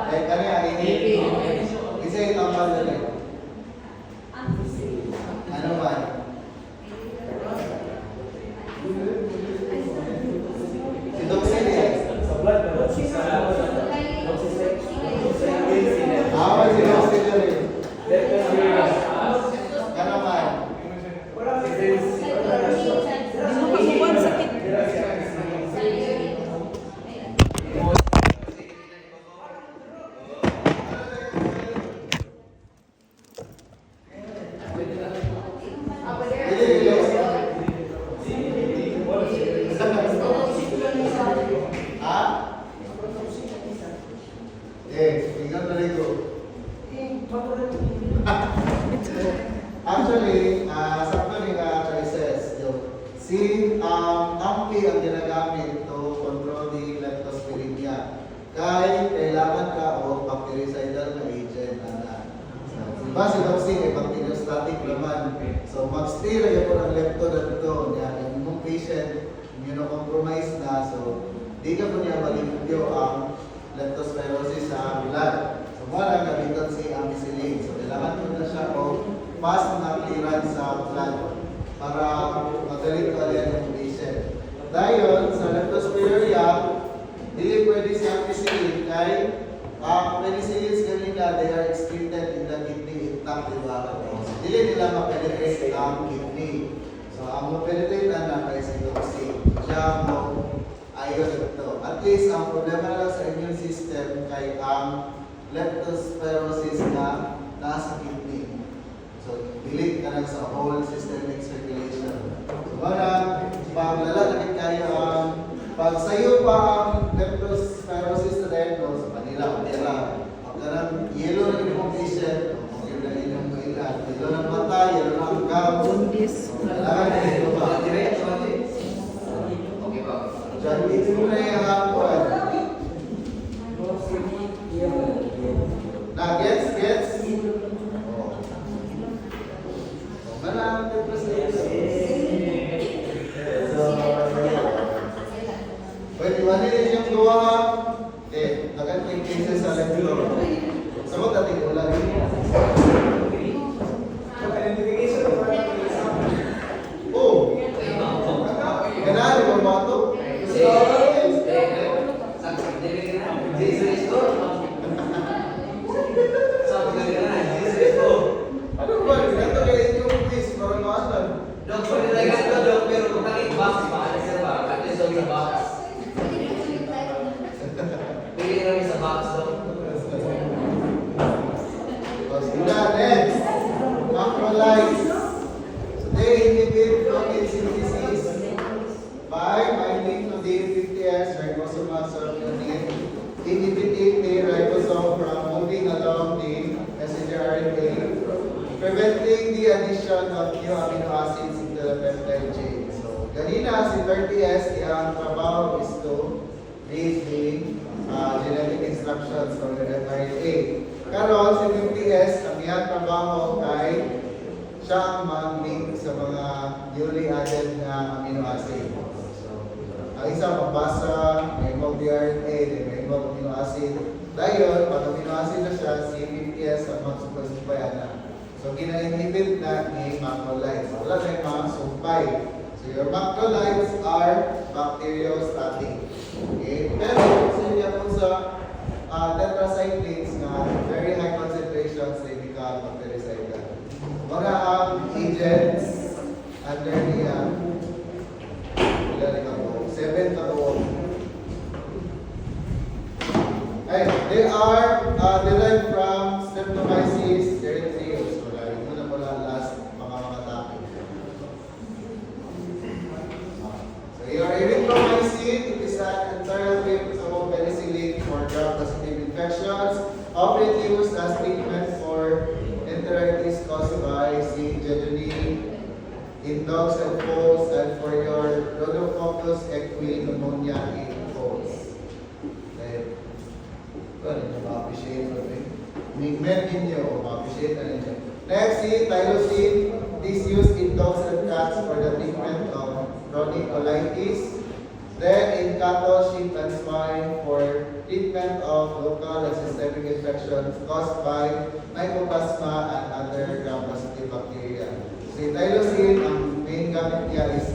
Like ano yan, ini. Isa yung tambal na rin. Ano man? Si Doxil yan. Awan si Doxil na rin. Ano man? Binubuan sakit. Actually, sakto ni choices. Si Ampi ang ginagamit to control the leptospirea. Kaya kailangan ka o bactericidal na agent na. Diba si Doxy ay bacteriostatic naman. So mag-stay rin po ng lepto na ito. Yung patient, immunocompromised na. So di ka po niya maligyo ang leptospirosis sa blood. So mula gamitan si ampicillin. So kailangan po na siya o fast na clearance sa blood para magaling ko alin yung patient. Dahil sa leptospirea, hindi pwede si penicillin kay penicillins ganina, they are excreted in the kidney intact, di ba? So, dili nila ma-penetrate ang kidney. So, ang ma-penetrate na kay cytokine. Siya mo ayon ito. At least, ang problema lang sa immune system kay ang leptospirosis na nasa kidney. So, delete ka lang sa whole systemic circulation. So, parang, pag lalakit kayo pag sa'yo pa ang leptospirosis na diagnose, Manila, pag ka ng yellow na yung patient, okay na inyong kailan. Yellow ng mata, yellow ng gout. Jaundice. Kailangan na ito ba? Okay ba? Jaundice mo na yung hapon. Na, gets? Oo. Malang leptospirosis. Pwede ba nila siyang gawa? Agad yung cases sa lepto. Sabot natin ko lang. Oh! Ganaan yung mga ito? Ano ba? Ito kayo yung quiz para maanan. Next, macrolides. So they inhibit protein synthesis by binding to D50S ribosomal subunit, inhibiting the ribosome from moving along the messenger RNA, preventing the addition of new amino acids into the peptide chain. So, ganina si 30S, ang trabaho is to read the genetic instructions from the mRNA. Karon si 50S, ang iyang trabaho kay siya ang mag-link sa mga newly added na amino acid. So, ang isa magbasa, may mag-RNA, may mag-amino acid. Dahil, pag amino acid na siya, si 50S ang mag-supply na. So, gina-inhibit na ni macrolides. So, wala na yung mga sumpay. So, your macrolides are bacteriostatic. Okay? Pero, kasi niya po sa tetracyclines na very high concentrations, they become bactericidal. Mga agents under the 7 katuog. They are derived from Streptomyces erythraeus. So, ito na pala last mga topic. So, your erythromycin, it is an alternative to penicillin for gram-positive infections, often used as treatment for enteritis caused by C. jejuni in dogs and foals, and for your Rhodococcus equi pneumonia in foals. Okay. Ito, hindi ma-appreciate mo rin. Men ninyo, ma-appreciate na ninyo. Next, si Tylosin. This used in dogs and cats for the treatment of chronic colitis. Then, in cattle, sheep, and swine for treatment of local and systemic infections caused by Mycoplasma and other gram-positive bacteria. Si Tylosin, ang main gamit niya is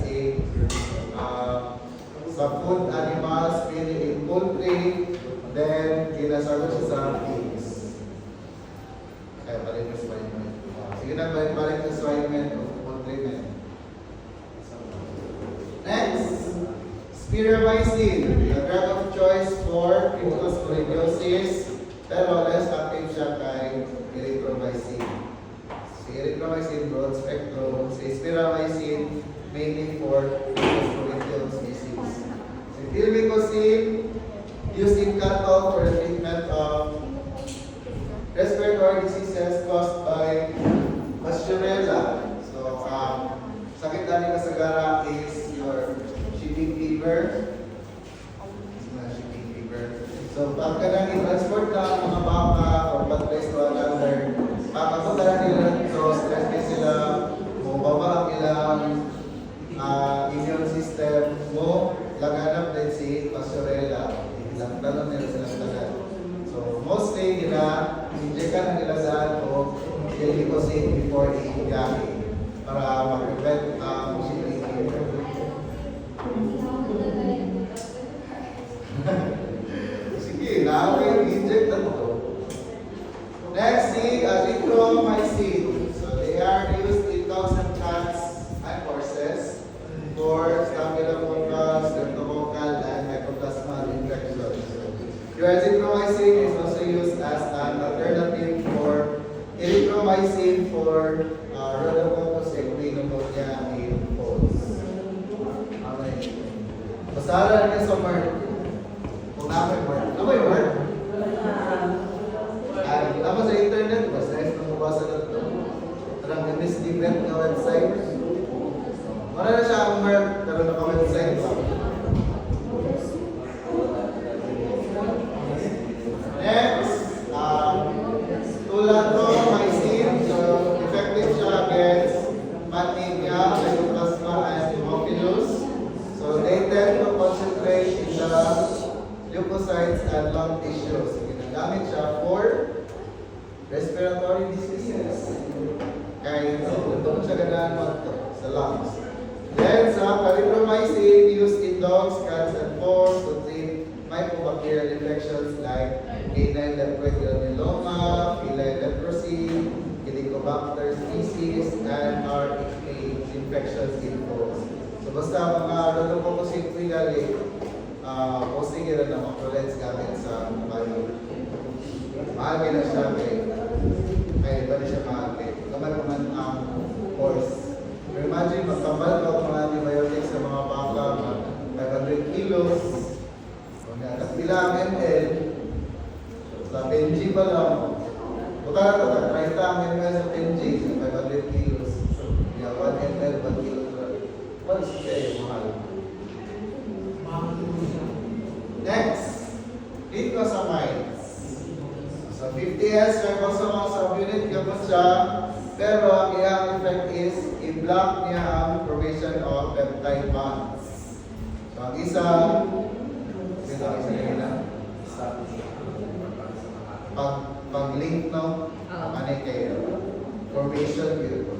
sa food animals, mainly in poultry, then ginasagot siya sa pigs. Kaya balik sa swine meat. Sige na, balik sa swine meat o poultry meat. Next, Spiramycin, the drug of choice for cryptosporidiosis, pero less active siya kay erythromycin. Si erythromycin, broad spectrum. Si Spiramycin, mainly for cryptosporidiosis. Si Tilmicocin, used in cattle for the treatment of respiratory diseases caused by Pasteurella. So, sakit na kasagara is your shipping fever. Shipping fever. So, pag ka nang i-transport na mga baka or one place to another, pagkapunta na nila, so stress kayo sila, bumaba ang ilang immune system mo, laganap din si Pasteurella. Ilang talon nila silang tagal. So, mostly, inject na nila sa Tilmicocin before i-iyakin para ma-prevent ang shipping fever. Sige. Sige, inject na to. Next, si azithromycin. So they are used in dogs and cats and horses for staphylococcus, streptococcal, and mycoplasmal infections. Your azithromycin is also used as an alternative for erythromycin for rhodomonas equinococcus in poults. Okay. Basaran niya sa Mark. Kung namin Mark. Ano ba yung Mark? Tapos sa internet, basta is namubasa na ito. Parang MSDnet na website. Wala na siya ang Mark, pero naka-website pa. Next, tulandomycin. So, effective siya against Mania, Mycoplasma, and Haemophilus. So, they tend to concentrate in the leukocytes and lung tissues. Ginagamit siya for respiratory diseases. Kaya ito siya ganahan sa lungs. Then, sa erythromycin used in dogs, cats, and horses to treat mycobacterial infections like canine leprechauninoma, feline leprosy, Helicobacter species, and RHA infections in horses. So, basta mga rhodomonas equinococcus, posting yun na macrolides gamit sa bio. Mahal na siya kaya iba na siya mahal. Naman naman ang horse. Pero imagine, magkambal ka ang mga antibiotics sa mga baka, 500 kilos, pila ang ml, sa Benji pa lang. Baka 30 ang ml sa Benji, sa 500 kilos. Yeah, 1 ml, 1 kilogram. Once kayo mahal. Next, glycosamides. So 50S ribosomal subunit gamot siya, pero ang iyang effect is i-block niya ang formation of peptide bonds. So ang isa kanina, pag-link no, ano kayo, formation yun.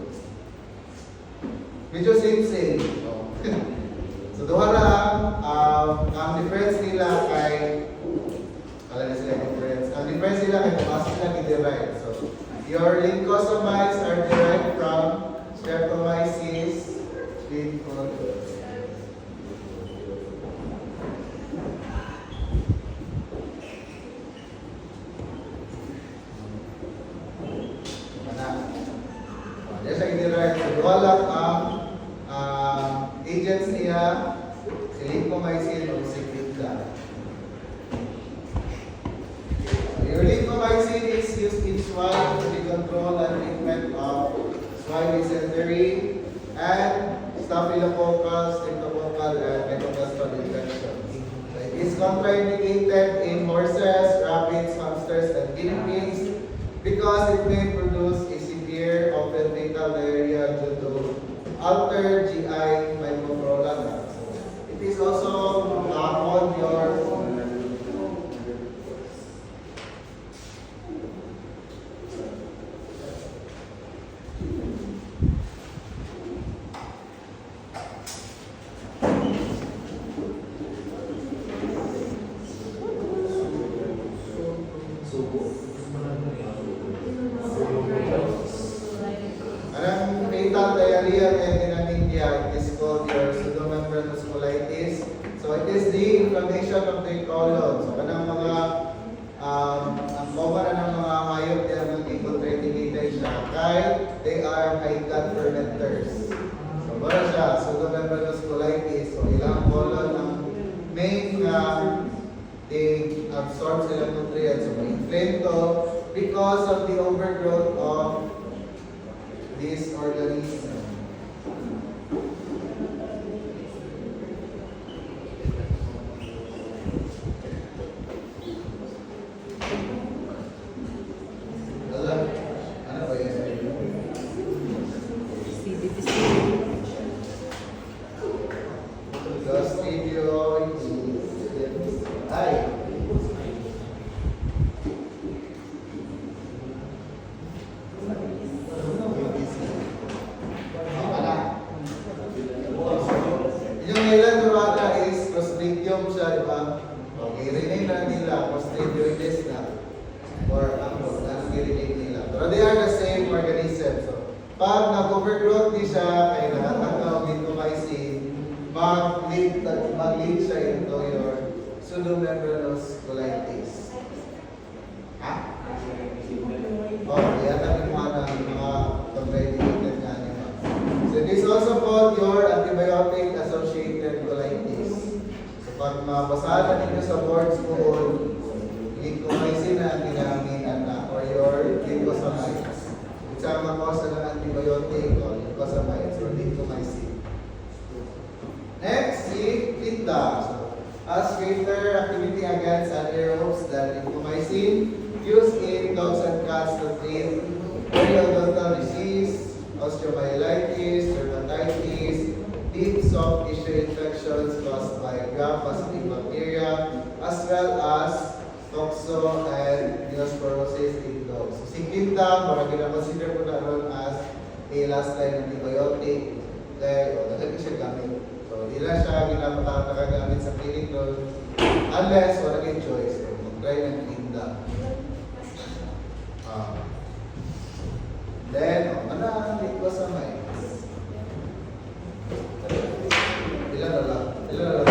Medyo same. So duha lang, ang difference nila kay difference nila kay pumasok na i-derive. So your lincosamides are derived from Streptomyces lincosamides. Diyan siya i-derive. So duha lang ang agents niya, si lincomycin o si glitla. Your lincomycin is used in swine to the control and treatment of swine dysentery and staphylococcus, streptococcal, and mycoplasmal infections. So it is contraindicated in horses, rabbits, hamsters, and guinea pigs because it may produce a severe, often fatal diarrhea due to altered GI microbiota. It is also on your fatal diarrhea and anemia. It is called your pseudomembranous colitis. So it is the inflammation of the colon. So kanang mga ang common na ng mga hayop yan ng contraindicated siya kay they are high gut fermenters. So bara siya pseudomembranous colitis. So ilang colon ang main they absorb sila nutrients. So ma-inflame to because of the overgrowth of this organism. Ano ba yan? Clostridioides. Ay! or nag-relate nila. Pero they are the same organism. So, pag nag-overgrowth di siya, ay nakatakaw dito mag-lead siya into your pseudomembranous colitis. Ha? Yan ang mga pag-medicated na animal. So this also called your antibiotic-associated colitis. So pag mabasahan ninyo sa board school, lincomycin na ang ginamitan na or your lincosamides. Isa ang cause ng antibiotic o lincosamides or lincomycin. Next, si Linda. So, has greater activity against anaerobes than lincomycin, used in dogs and cats to treat periodontal disease, osteomyelitis, dermatitis, deep soft tissue infections caused by gram-positive bacteria, as well as toxo and neosporosis in dogs. So, si Linda, para gina-consider po na ron as a last line antibiotic, dahil nagkakit siya gamit. So, di na siya ginapatakagamit sa clinic doon unless wala kayong choice. So, mag-try ng Linda. Then, manahalik ko sa may. Ilan na lang? Then,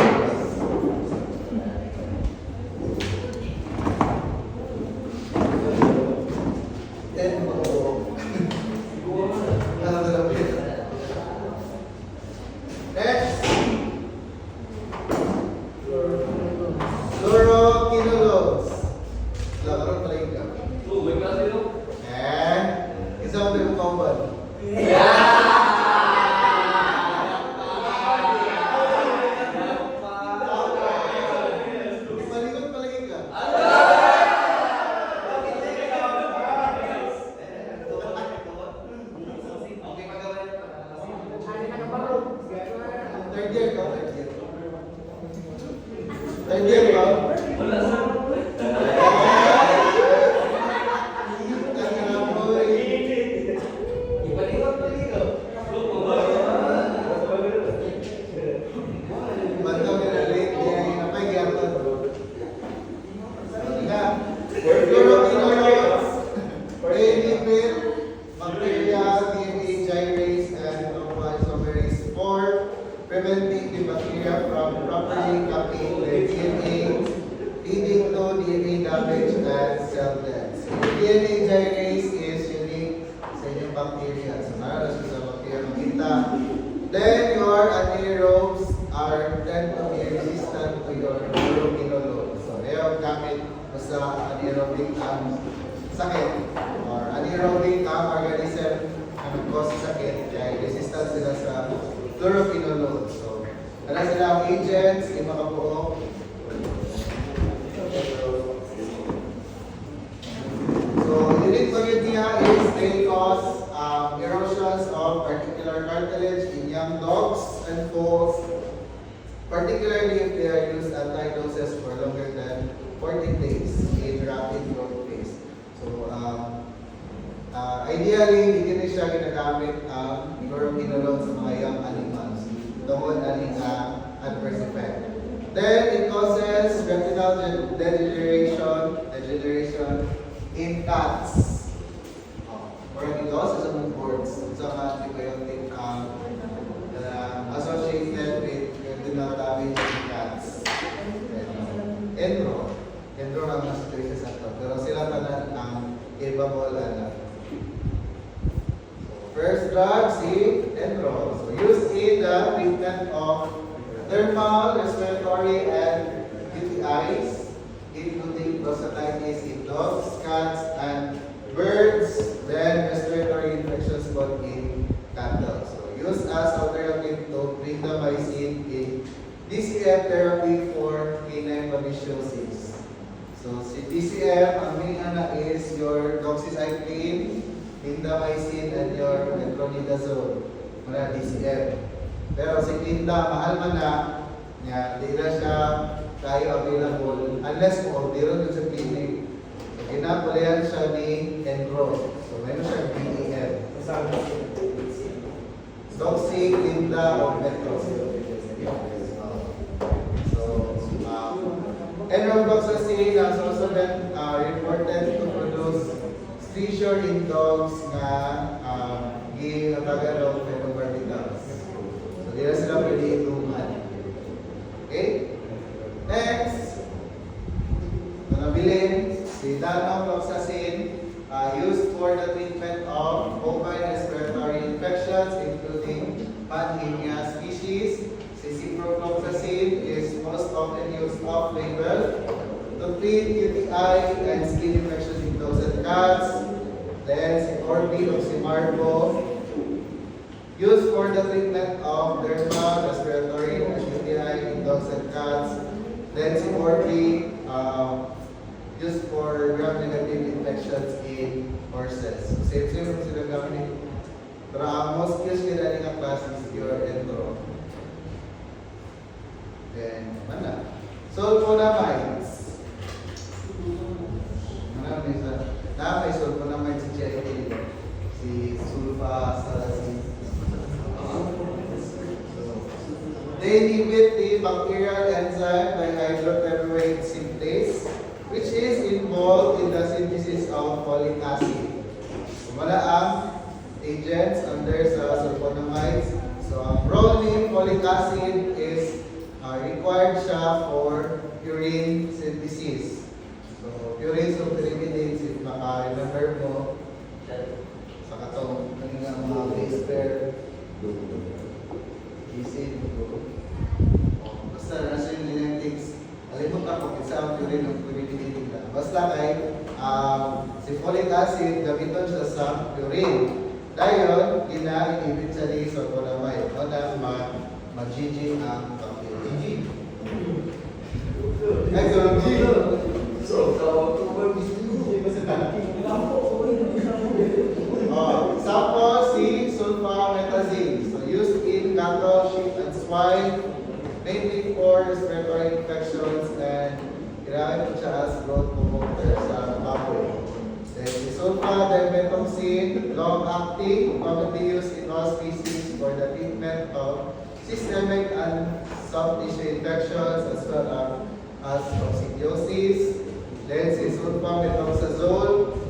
next. Fluoroquinolones. Labaron pala yung gamit. And, isang may common. Malikot pala yung gamit. Third year ka? Third year ka? Preventing the bacteria from properly copying their DNA, leading to DNA damage and cell death. So, DNA gyrase is unique sa inyong bacteria. So, naroon siya sa bacteria makita. Then, your anaerobes tend to be resistant to your fluoroquinolones. So, ayaw gamit basta anaerobic sakit or anaerobic organism na nag-cause sakit kaya resistant sila sa fluoroquinolones. So, ano sila ang agents, yung makabuo. So, unique pagod niya is they cause erosions of particular cartilage in young dogs and foals, particularly if they are used at high doses for longer than 14 days in rapid growth phase. So, ideally, hindi din siya ginagamit ang fluoroquinolones sa mga young animals. Tungkol aning adverse effect. Then, it causes retinal degeneration in cats. Or it causes some boards, some antibiotic associated with retinal damage in cats. Enro ang situation sa ito. Pero sila tanan ang capable First drug, si Enro. So, used in the treatment of dermal, respiratory, and UTIs, including prostatitis in dogs, cats, and birds, then respiratory infections both in cattle. So, used as alternative to clindamycin in DCF therapy for canine babesiosis. So, si DCF, ang main is your doxycycline, clindamycin, and your metronidazole, muna DCF. Pero si Clinda, mahal man na, di na siya tayo available unless mo, di rin sa clinic. So, ginapulayan siya ni Enro. So, meron siya DEF. Doxy, Clinda, o Metro. So, enrodoxacin has also been reported to produce seizure in dogs nga ginatagal og myocarditis. So, di na sila pwede ituman. Okay? Next, nabilin, si danofloxacin, used for the treatment of bovine respiratory infections, including Panhinia species. Si ciprofloxacin is most often used off-label to treat UTI and skin infections in dogs and cats. Then, si Corby-Oxymarco, used for the treatment of dermal, respiratory, and UTI in dogs and cats. Then, si Corby, used for gram-negative infections in horses. So, same yung sila gamit. Pero ang most used nila rin ang class is your endro. Then, mana? Sulfonamides. Mana may isa? May sulfonamides si GIT. Si sulfasalazine. They inhibit the bacterial enzyme dihydroteroate synthase, which is involved in the synthesis of folic acid. So, wala ang agents under sa sulfonamides. So, ang role ni folic acid is required siya for urine synthesis. So, urine sulfonamides, if maka-remember mo, sa katong kanina mga base pair, isin, basta na siya yung genetics. Alimot ako kung saan urine ng pyrimidine na. Basta kay si folic acid, gamiton siya sa urine. Dahil, gina-inhibit siya ni sulfonamide. O na mag-GG ang GG. Ay, so, G. Example, si sulfametazine. So, used in cattle, sheep, and swine, mainly for respiratory infections, and ginamit po siya as growth promoter sa baboy. Then, si sulfadimethoxin, long-acting, commonly used in all species for the treatment of systemic and soft tissue infections as well as coccidiosis. Then, si sulfamethoxazole,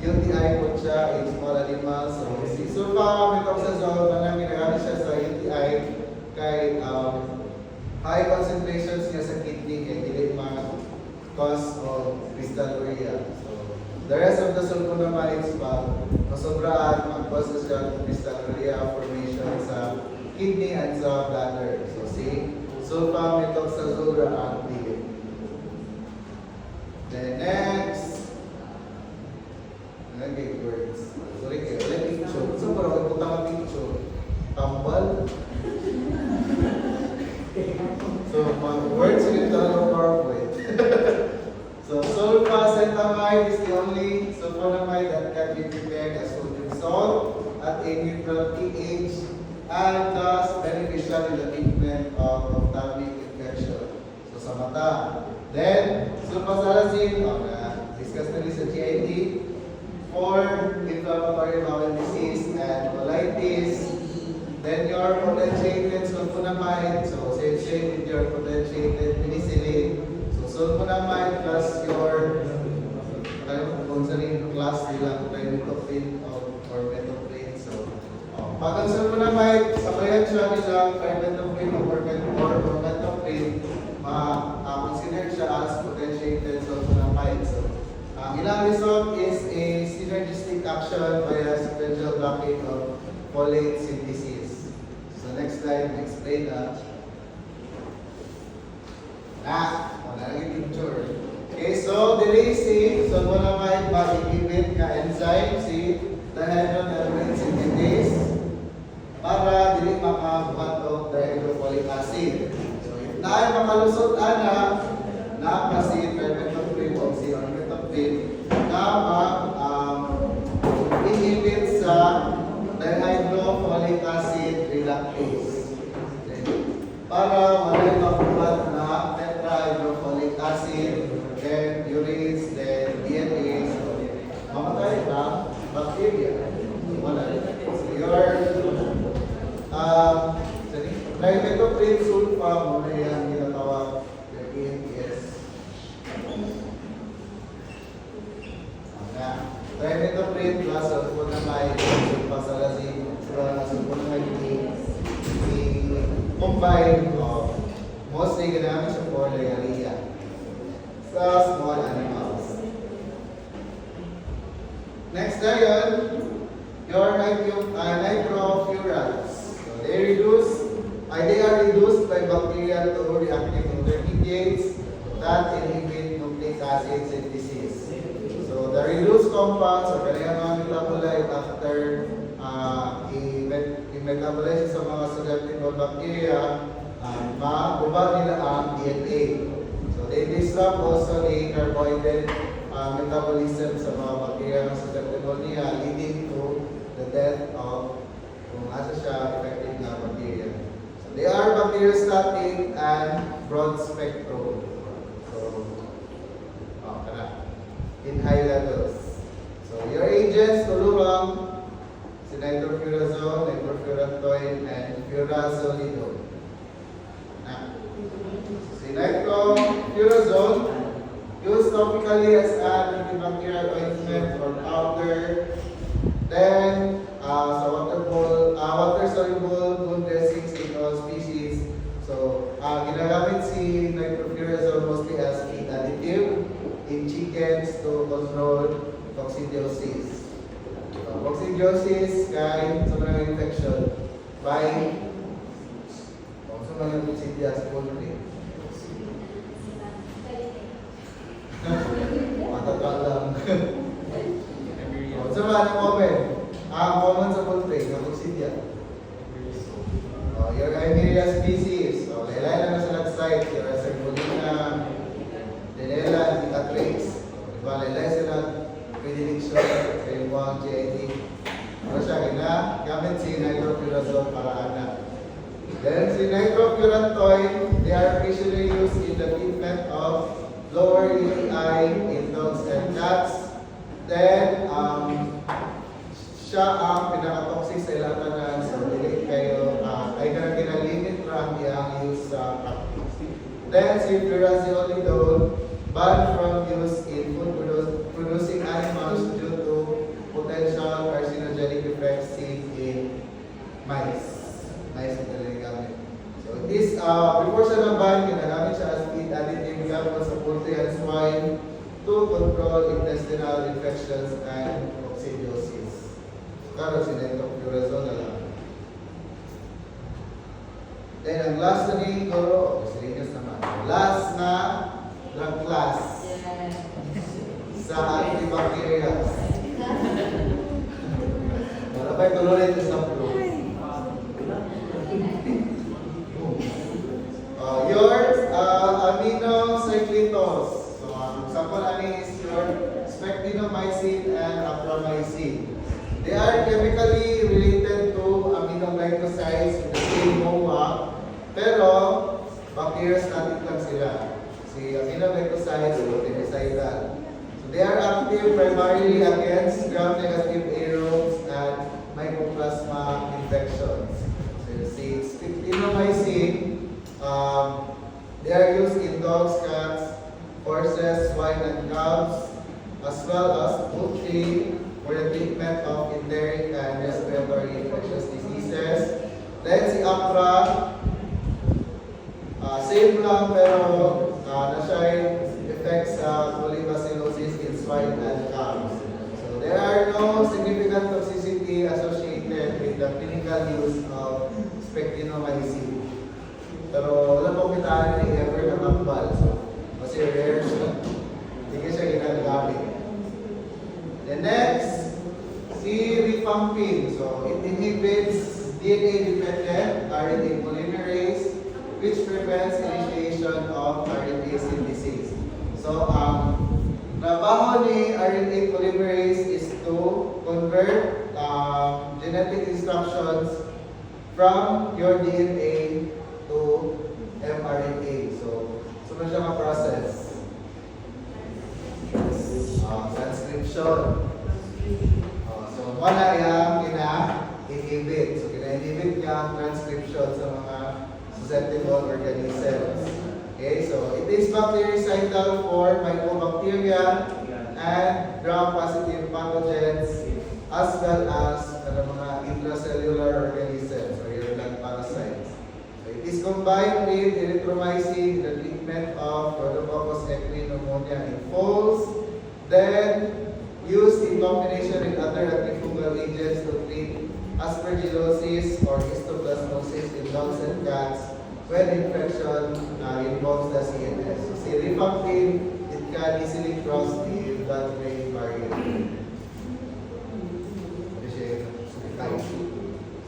UTI po siya in small animals. So, si sulfamethoxazole, manang ginagamit siya sa UTI kay high concentrations niya sa kidney kay dili cause of crystalluria. So, the rest of the sulfonamides pa, masobraan, mag-cause siya ng crystalluria formation sa kidney and sa bladder. So, si sulfamethoxazole ang tigil. Then next, naging words. Sorry kayo, let picture. So, parang magputang ang picture. Tambal. So, mga words in the PowerPoint. So, sulfacetamide is the only sulfonamide that can be prepared as sodium salt at a neutral pH and thus beneficial in the treatment of ophthalmic infection. So, sa mata. Then, sulfasalazine, discuss na rin sa GIT, for inflammatory bowel disease and colitis. Then, your potentiated sulfonamide, so same with your potentiated penicillin. So, sulfonamide plus your kung sa rin class nilang trimethoprim or methoprim. So, pag ang sulfonamide, sa kaya siya nilang trimethoprim or methoprim, consider siya as potentiated sulfonamide. So, ang ilang result is a synergistic action via sequential blocking of folate synthesis. So, next slide, explain that. Wala naging picture. Okay, so dili si sulfonamide mag-inhibit ka enzyme si dihydroteroate synthetase para dili makabuhat og dihydrofolic acid. So, if naay makalusot ana na si trimethoprim o si ormetoprim na mag-inhibit sa dihydrofolic acid reductase. Okay. Para walay mabuhat na tetrahydrofolic acid, then urines, then DNA, so mamatay na bacteria. Wala. So your trimethoprim sulfa muna yung ginatawag PNPS. trimethoprim plus sulfonamide sulfasalazine plus sulfonamide i-combine mostly ginamit siya for diarrhea sa small animals. Next na yun, your nitrofurans. So they are reduced by bacteria to reactive intermediates that inhibit nucleic acid synthesis. So the reduced compounds or kanyang mga metabolite after i-metabolize sa mga susceptible bacteria, maubah nila ang DNA. So they disrupt also the carbohydrate metabolism sa mga bacteria na susceptible niya, leading to the death of kung asa siya effective na bacteria. So they are bacteriostatic and broad spectrum. So, in high levels. So your agents tulurang si nitrofurazone, nitrofurantoin, and furazolidone. Si nitrofurazone used topically as an antibacterial ointment or powder. Then, sa water-soluble wound dressings in all species. So, ginagamit si nitrofurazone mostly as feed additive in chickens to control coccidiosis. Coccidiosis kay sa mga infection by sa mga coccidias poultry. Matatag lang. Sa mga common, common sa poultry, ng coccidia. Your Chimerias species, so lailay na sa site, your Cervulina, Denela, and Catrace. Diba, lailay sila predilection sa yung mga GID. Ano siya, gamit si nitrofurazone para anak. Then si nitrofurantoin, they are occasionally used in the treatment of lower UTI in dogs and cats. Then, siya ang pinaka-toxic sa ilang tanan. So, dili kayo, ay ka ginalimit lang yung use sa practice. Then, si furazolidone, banned from use in food producing animals due to potential carcinogenic effects seen in mice. Mice ito lang gamit. So, this, before siya na-ban, ginagamit siya as feed additive gamit sa poultry and swine to control intestinal infections and coccidiosis. Karon si nitrofurazone na lang. Then, ang last na ni Goro, serious naman. Last na drug class sa antibacterials. Wala ba'y tuloy ito sa flu? Your aminocyclitos. So, example is your spectinomycin and acromycin. They are chemically related to aminoglycosides in the same MOA, pero bacteriostatic lang sila. Si aminoglycosides o penicidal. So they are active primarily against gram-negative aerobes and mycoplasma infections. So si spectinomycin, they are used in dogs, cats, horses, swine, and calves, as well as poultry for the treatment of enteric and respiratory infectious diseases. Then si Acra, same lang pero na-siya effects sa polybacillosis in swine and calves. So there are no significant toxicity associated with the clinical use of spectinomycin. Pero wala pong kitaan ni ever na tambal. So, kasi rare siya. Hindi siya ginagamit. The next, si rifampin. So, it inhibits DNA-dependent RNA polymerase, which prevents initiation of RNA synthesis. So, trabaho ni RNA polymerase is to convert genetic instructions from your DNA to mRNA. So siya ma-process. Transcription. So, wala yung kina-inhibit. So, kina-inhibit niya ang transcription sa mga susceptible organisms. Okay, so it is bactericidal for mycobacteria and gram-positive pathogens, as well as mga intracellular organisms or your lung parasites. So it is combined with erythromycin in the treatment of Rhodomoccus equine pneumonia in foals, then used in combination with other antifungal agents to treat aspergillosis or histoplasmosis in dogs and cats when infection involves the CNS. So, si rifampin, it can easily cross the blood-brain barrier.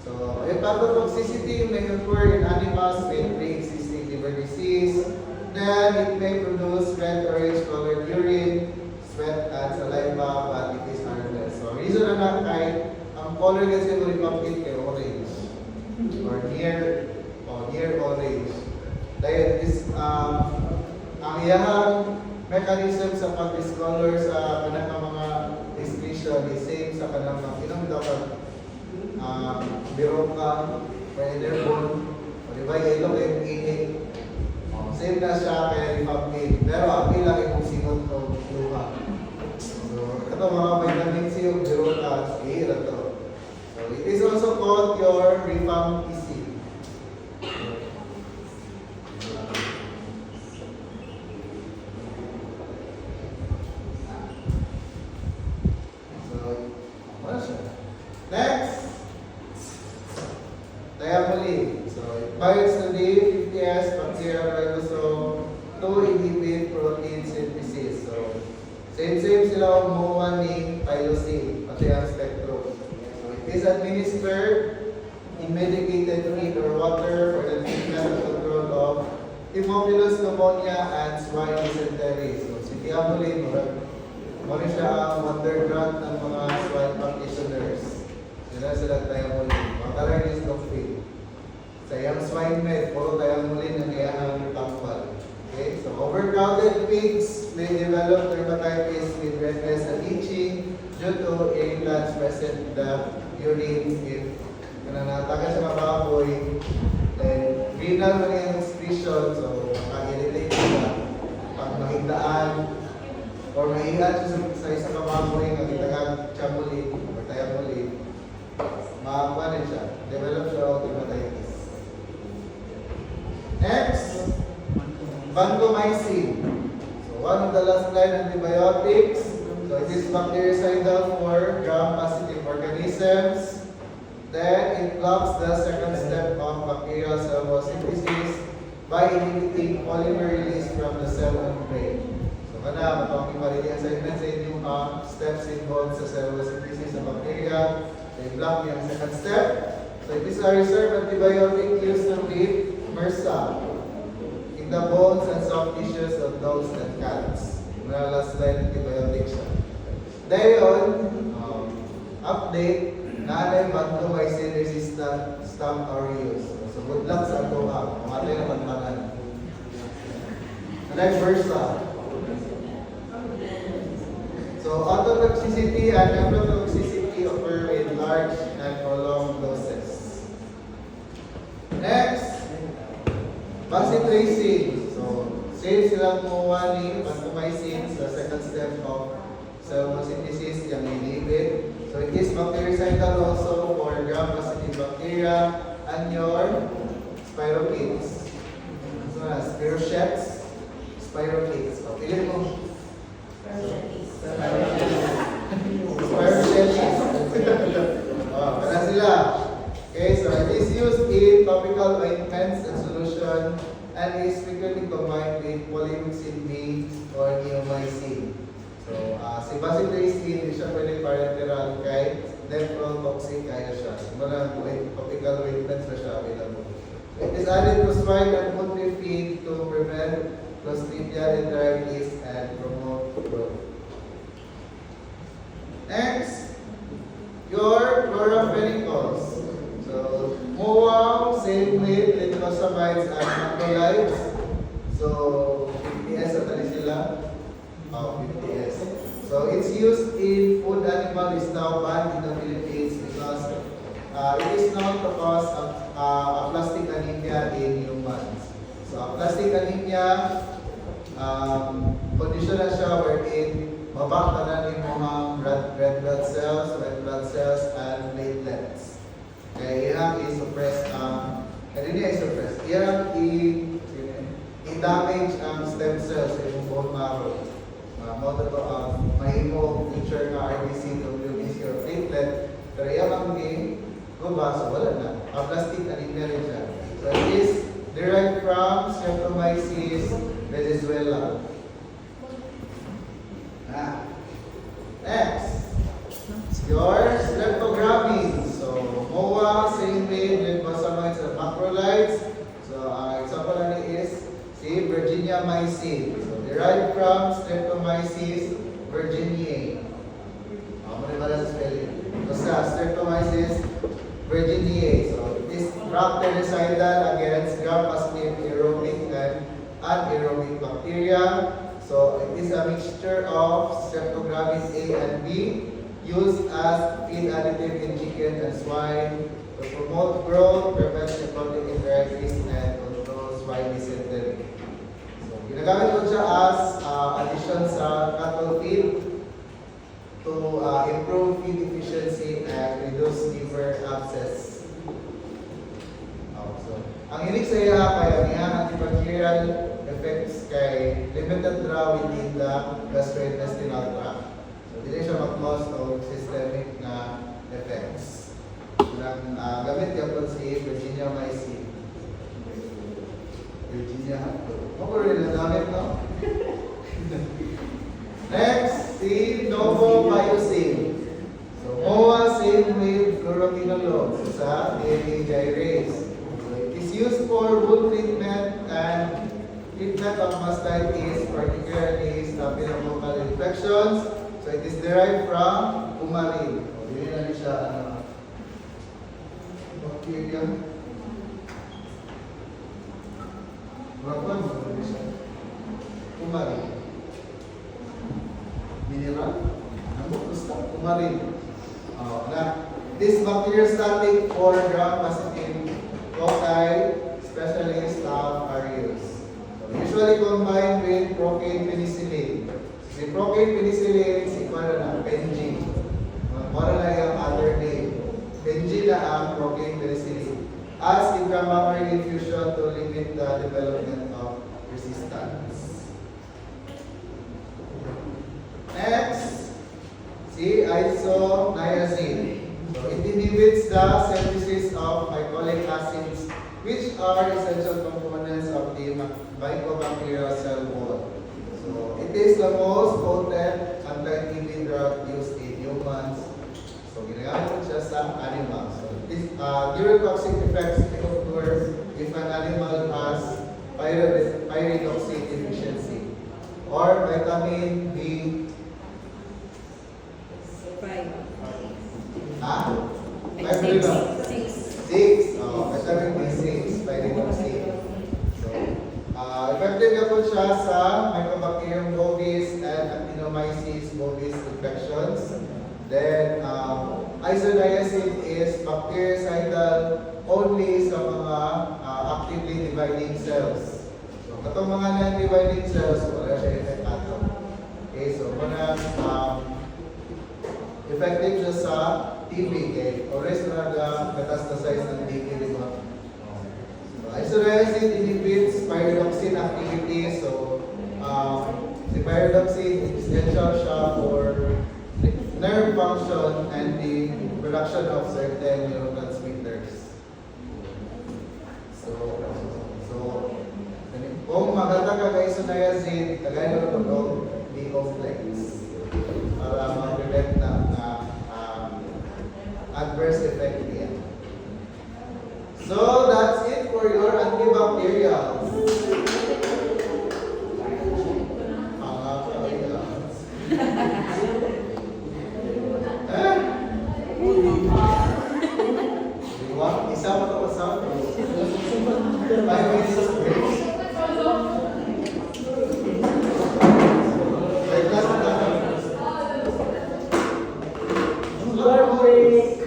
So, hepatotoxicity may occur in animals with pre-existing liver disease. Then, it may produce red orange colored urine, sweat, and saliva, but it is harmless. So, reason na kahit ang color kasi mo rifampin kay orange or near orange. Dahil is ang iyahang mechanism sa pag-discolor sa kanang mga excretion is same sa kanang mga pinamdapat biroka or airborne o diba yellow and init. Same na siya kay rifampin. Pero ang ilang itong singot o luha. So ito mga vitamin C o biroka, ihira to. So it is also called your rifampicin. Next, thiamulin. So it binds to the 50S bacterial ribosome to inhibit protein synthesis. So same sila umuha ni tylosin, pati ang spectrum. So it is administered in medicated feed or water for the treatment and control of Haemophilus pneumonia and swine dysentery. So si thiamulin, mo siya ang wonder drug ng mga swine practitioners. Sila thiamulin. Mga is of faith. Sa iyang swine med, puro thiamulin ang iyang tampal. Okay? So, overcrowded pigs may develop dermatitis with redness and itching due to irritants present in the urine. If nanatakan sa mga baboy, then renal na yung excretion, so maka-irritate siya. Pag mahigdaan, or mahihat siya sa isang kababoy na kitagag chamulin or thiamulin, makakuha rin siya. Develop siya of dermatitis. Next, vancomycin. So one of the last line antibiotics. So it is bactericidal for gram-positive organisms. Then it blocks the second step of bacterial cell wall synthesis by inhibiting polymer release from the cell membrane. So kana matawag yung marili assignment sa inyong steps involved sa cell wall synthesis ng bacteria. They block yung second step. So it is a reserve antibiotic used to treat MRSA in the bones and soft tissues of dogs and cats. Muna last line antibiotic siya. Dayon, update, naanay vancomycin resistant Staph aureus. So good luck sa ito mamatay na magmanan. Next MRSA. So autotoxicity and nephrotoxicity occur in large and prolonged doses. Next, bacitracin. So, same silang kumuha ni vancomycin sa second step of cell synthesis, yung inhibit. So, it is bactericidal also for gram-positive bacteria and your spirochetes. So, spirochetes, spirochetes. So, pilih mo. Para sila. Okay, so it is used in topical ointments and solution and is frequently combined with polymyxin B or neomycin. So, si bacitracin, hindi siya pwede parenteral kay nephrotoxic kaya siya. So, mga topical ointments na siya available. It is added to swine and poultry feed to prevent Clostridium enteritis and promote growth. Next, your chloramphenicals. So, MOA, same with linosamides and macrolides. So, 50S at sila. 50S. So, it's used in food animal is now banned in the Philippines because it is known to cause aplastic anemia in humans. So, aplastic anemia, condition na siya wherein mabak na rin mo ang red blood cells, white blood cells, and platelets. Kaya iyang i-suppress ang, hindi niya i-suppress, iyang i-damage ang stem cells sa iyong bone marrow. Mo to ang mahimo future nga RBC, WBC, or platelet, pero iyang ang guba, so wala na. Plastic anemia rin siya. So it is derived from Streptomyces venezuela. Next, your streptogramine. So, MOA, same way, glycosamides and macrolides. So, ang example na is si Virginia mycin. So, derived from Streptomyces virginiae. Muna ba sa spelling? Basta, Streptomyces virginiae. So, it is bactericidal against gram-positive aerobic and anaerobic bacteria. So it is a mixture of streptogramine A and B used as feed additive in chicken and swine to promote growth, prevent nephrotic enteritis, and control swine dysentery. So ginagamit ko siya as addition sa cattle feed to improve feed efficiency and reduce liver abscess. So ang hilig sa iya kaya niya antibacterial effects kay limited draw within the gastrointestinal tract. So, dili siya mag-cause of systemic na effects. Gamit ka po si Virginia mycin. Virginia hotdog. Ako rin na gamit, no? Next, si Novobiocin. So, MOA same with fluoroquinolone sa DNA gyrase. So, it is used for wound treatment and treatment of mastitis, particularly staphylococcal infections. So it is derived from coumarin. Hindi na rin siya bacteria. Bakwan mo rin siya. Coumarin. Mineral. Ano? Basta coumarin. This bacteriostatic for gram-positive cocci, especially staph aureus. Usually combined with procaine penicillin. Si procaine penicillin, si Benji. Para na yung other name. Benji na ang procaine penicillin. As intramural infusion to limit the development of resistance. Next, si isoniazid. So it inhibits the synthesis of glycolic acids, which are essential components of the mycobacterial cell wall. So it is the most potent anti-TB drug used in humans. So ginagamit siya sa animals. So this neurotoxic effects may occur if an animal has pyridoxine deficiency or vitamin B. Vitamin B6, pyridoxine. So, effective na po siya sa Mycobacterium bovis and Actinomyces bovis infections. Then, isoniazid is bactericidal only sa mga actively dividing cells. So, katong mga non-dividing cells, wala siya effect ato. Okay, so, muna, effective siya sa TB, kay always na metastasize ng TB, di ba? Isoniazid inhibits pyridoxine activity. So, the pyridoxine is essential siya for nerve function and the production of certain neurotransmitters. So kung maganda ka kay isoniazid, kagaya ng tulog, D-complex para ma-prevent na adverse effect niya. So that's it for your antibacterials. Isa pa ito sa 5 minutes break. Break.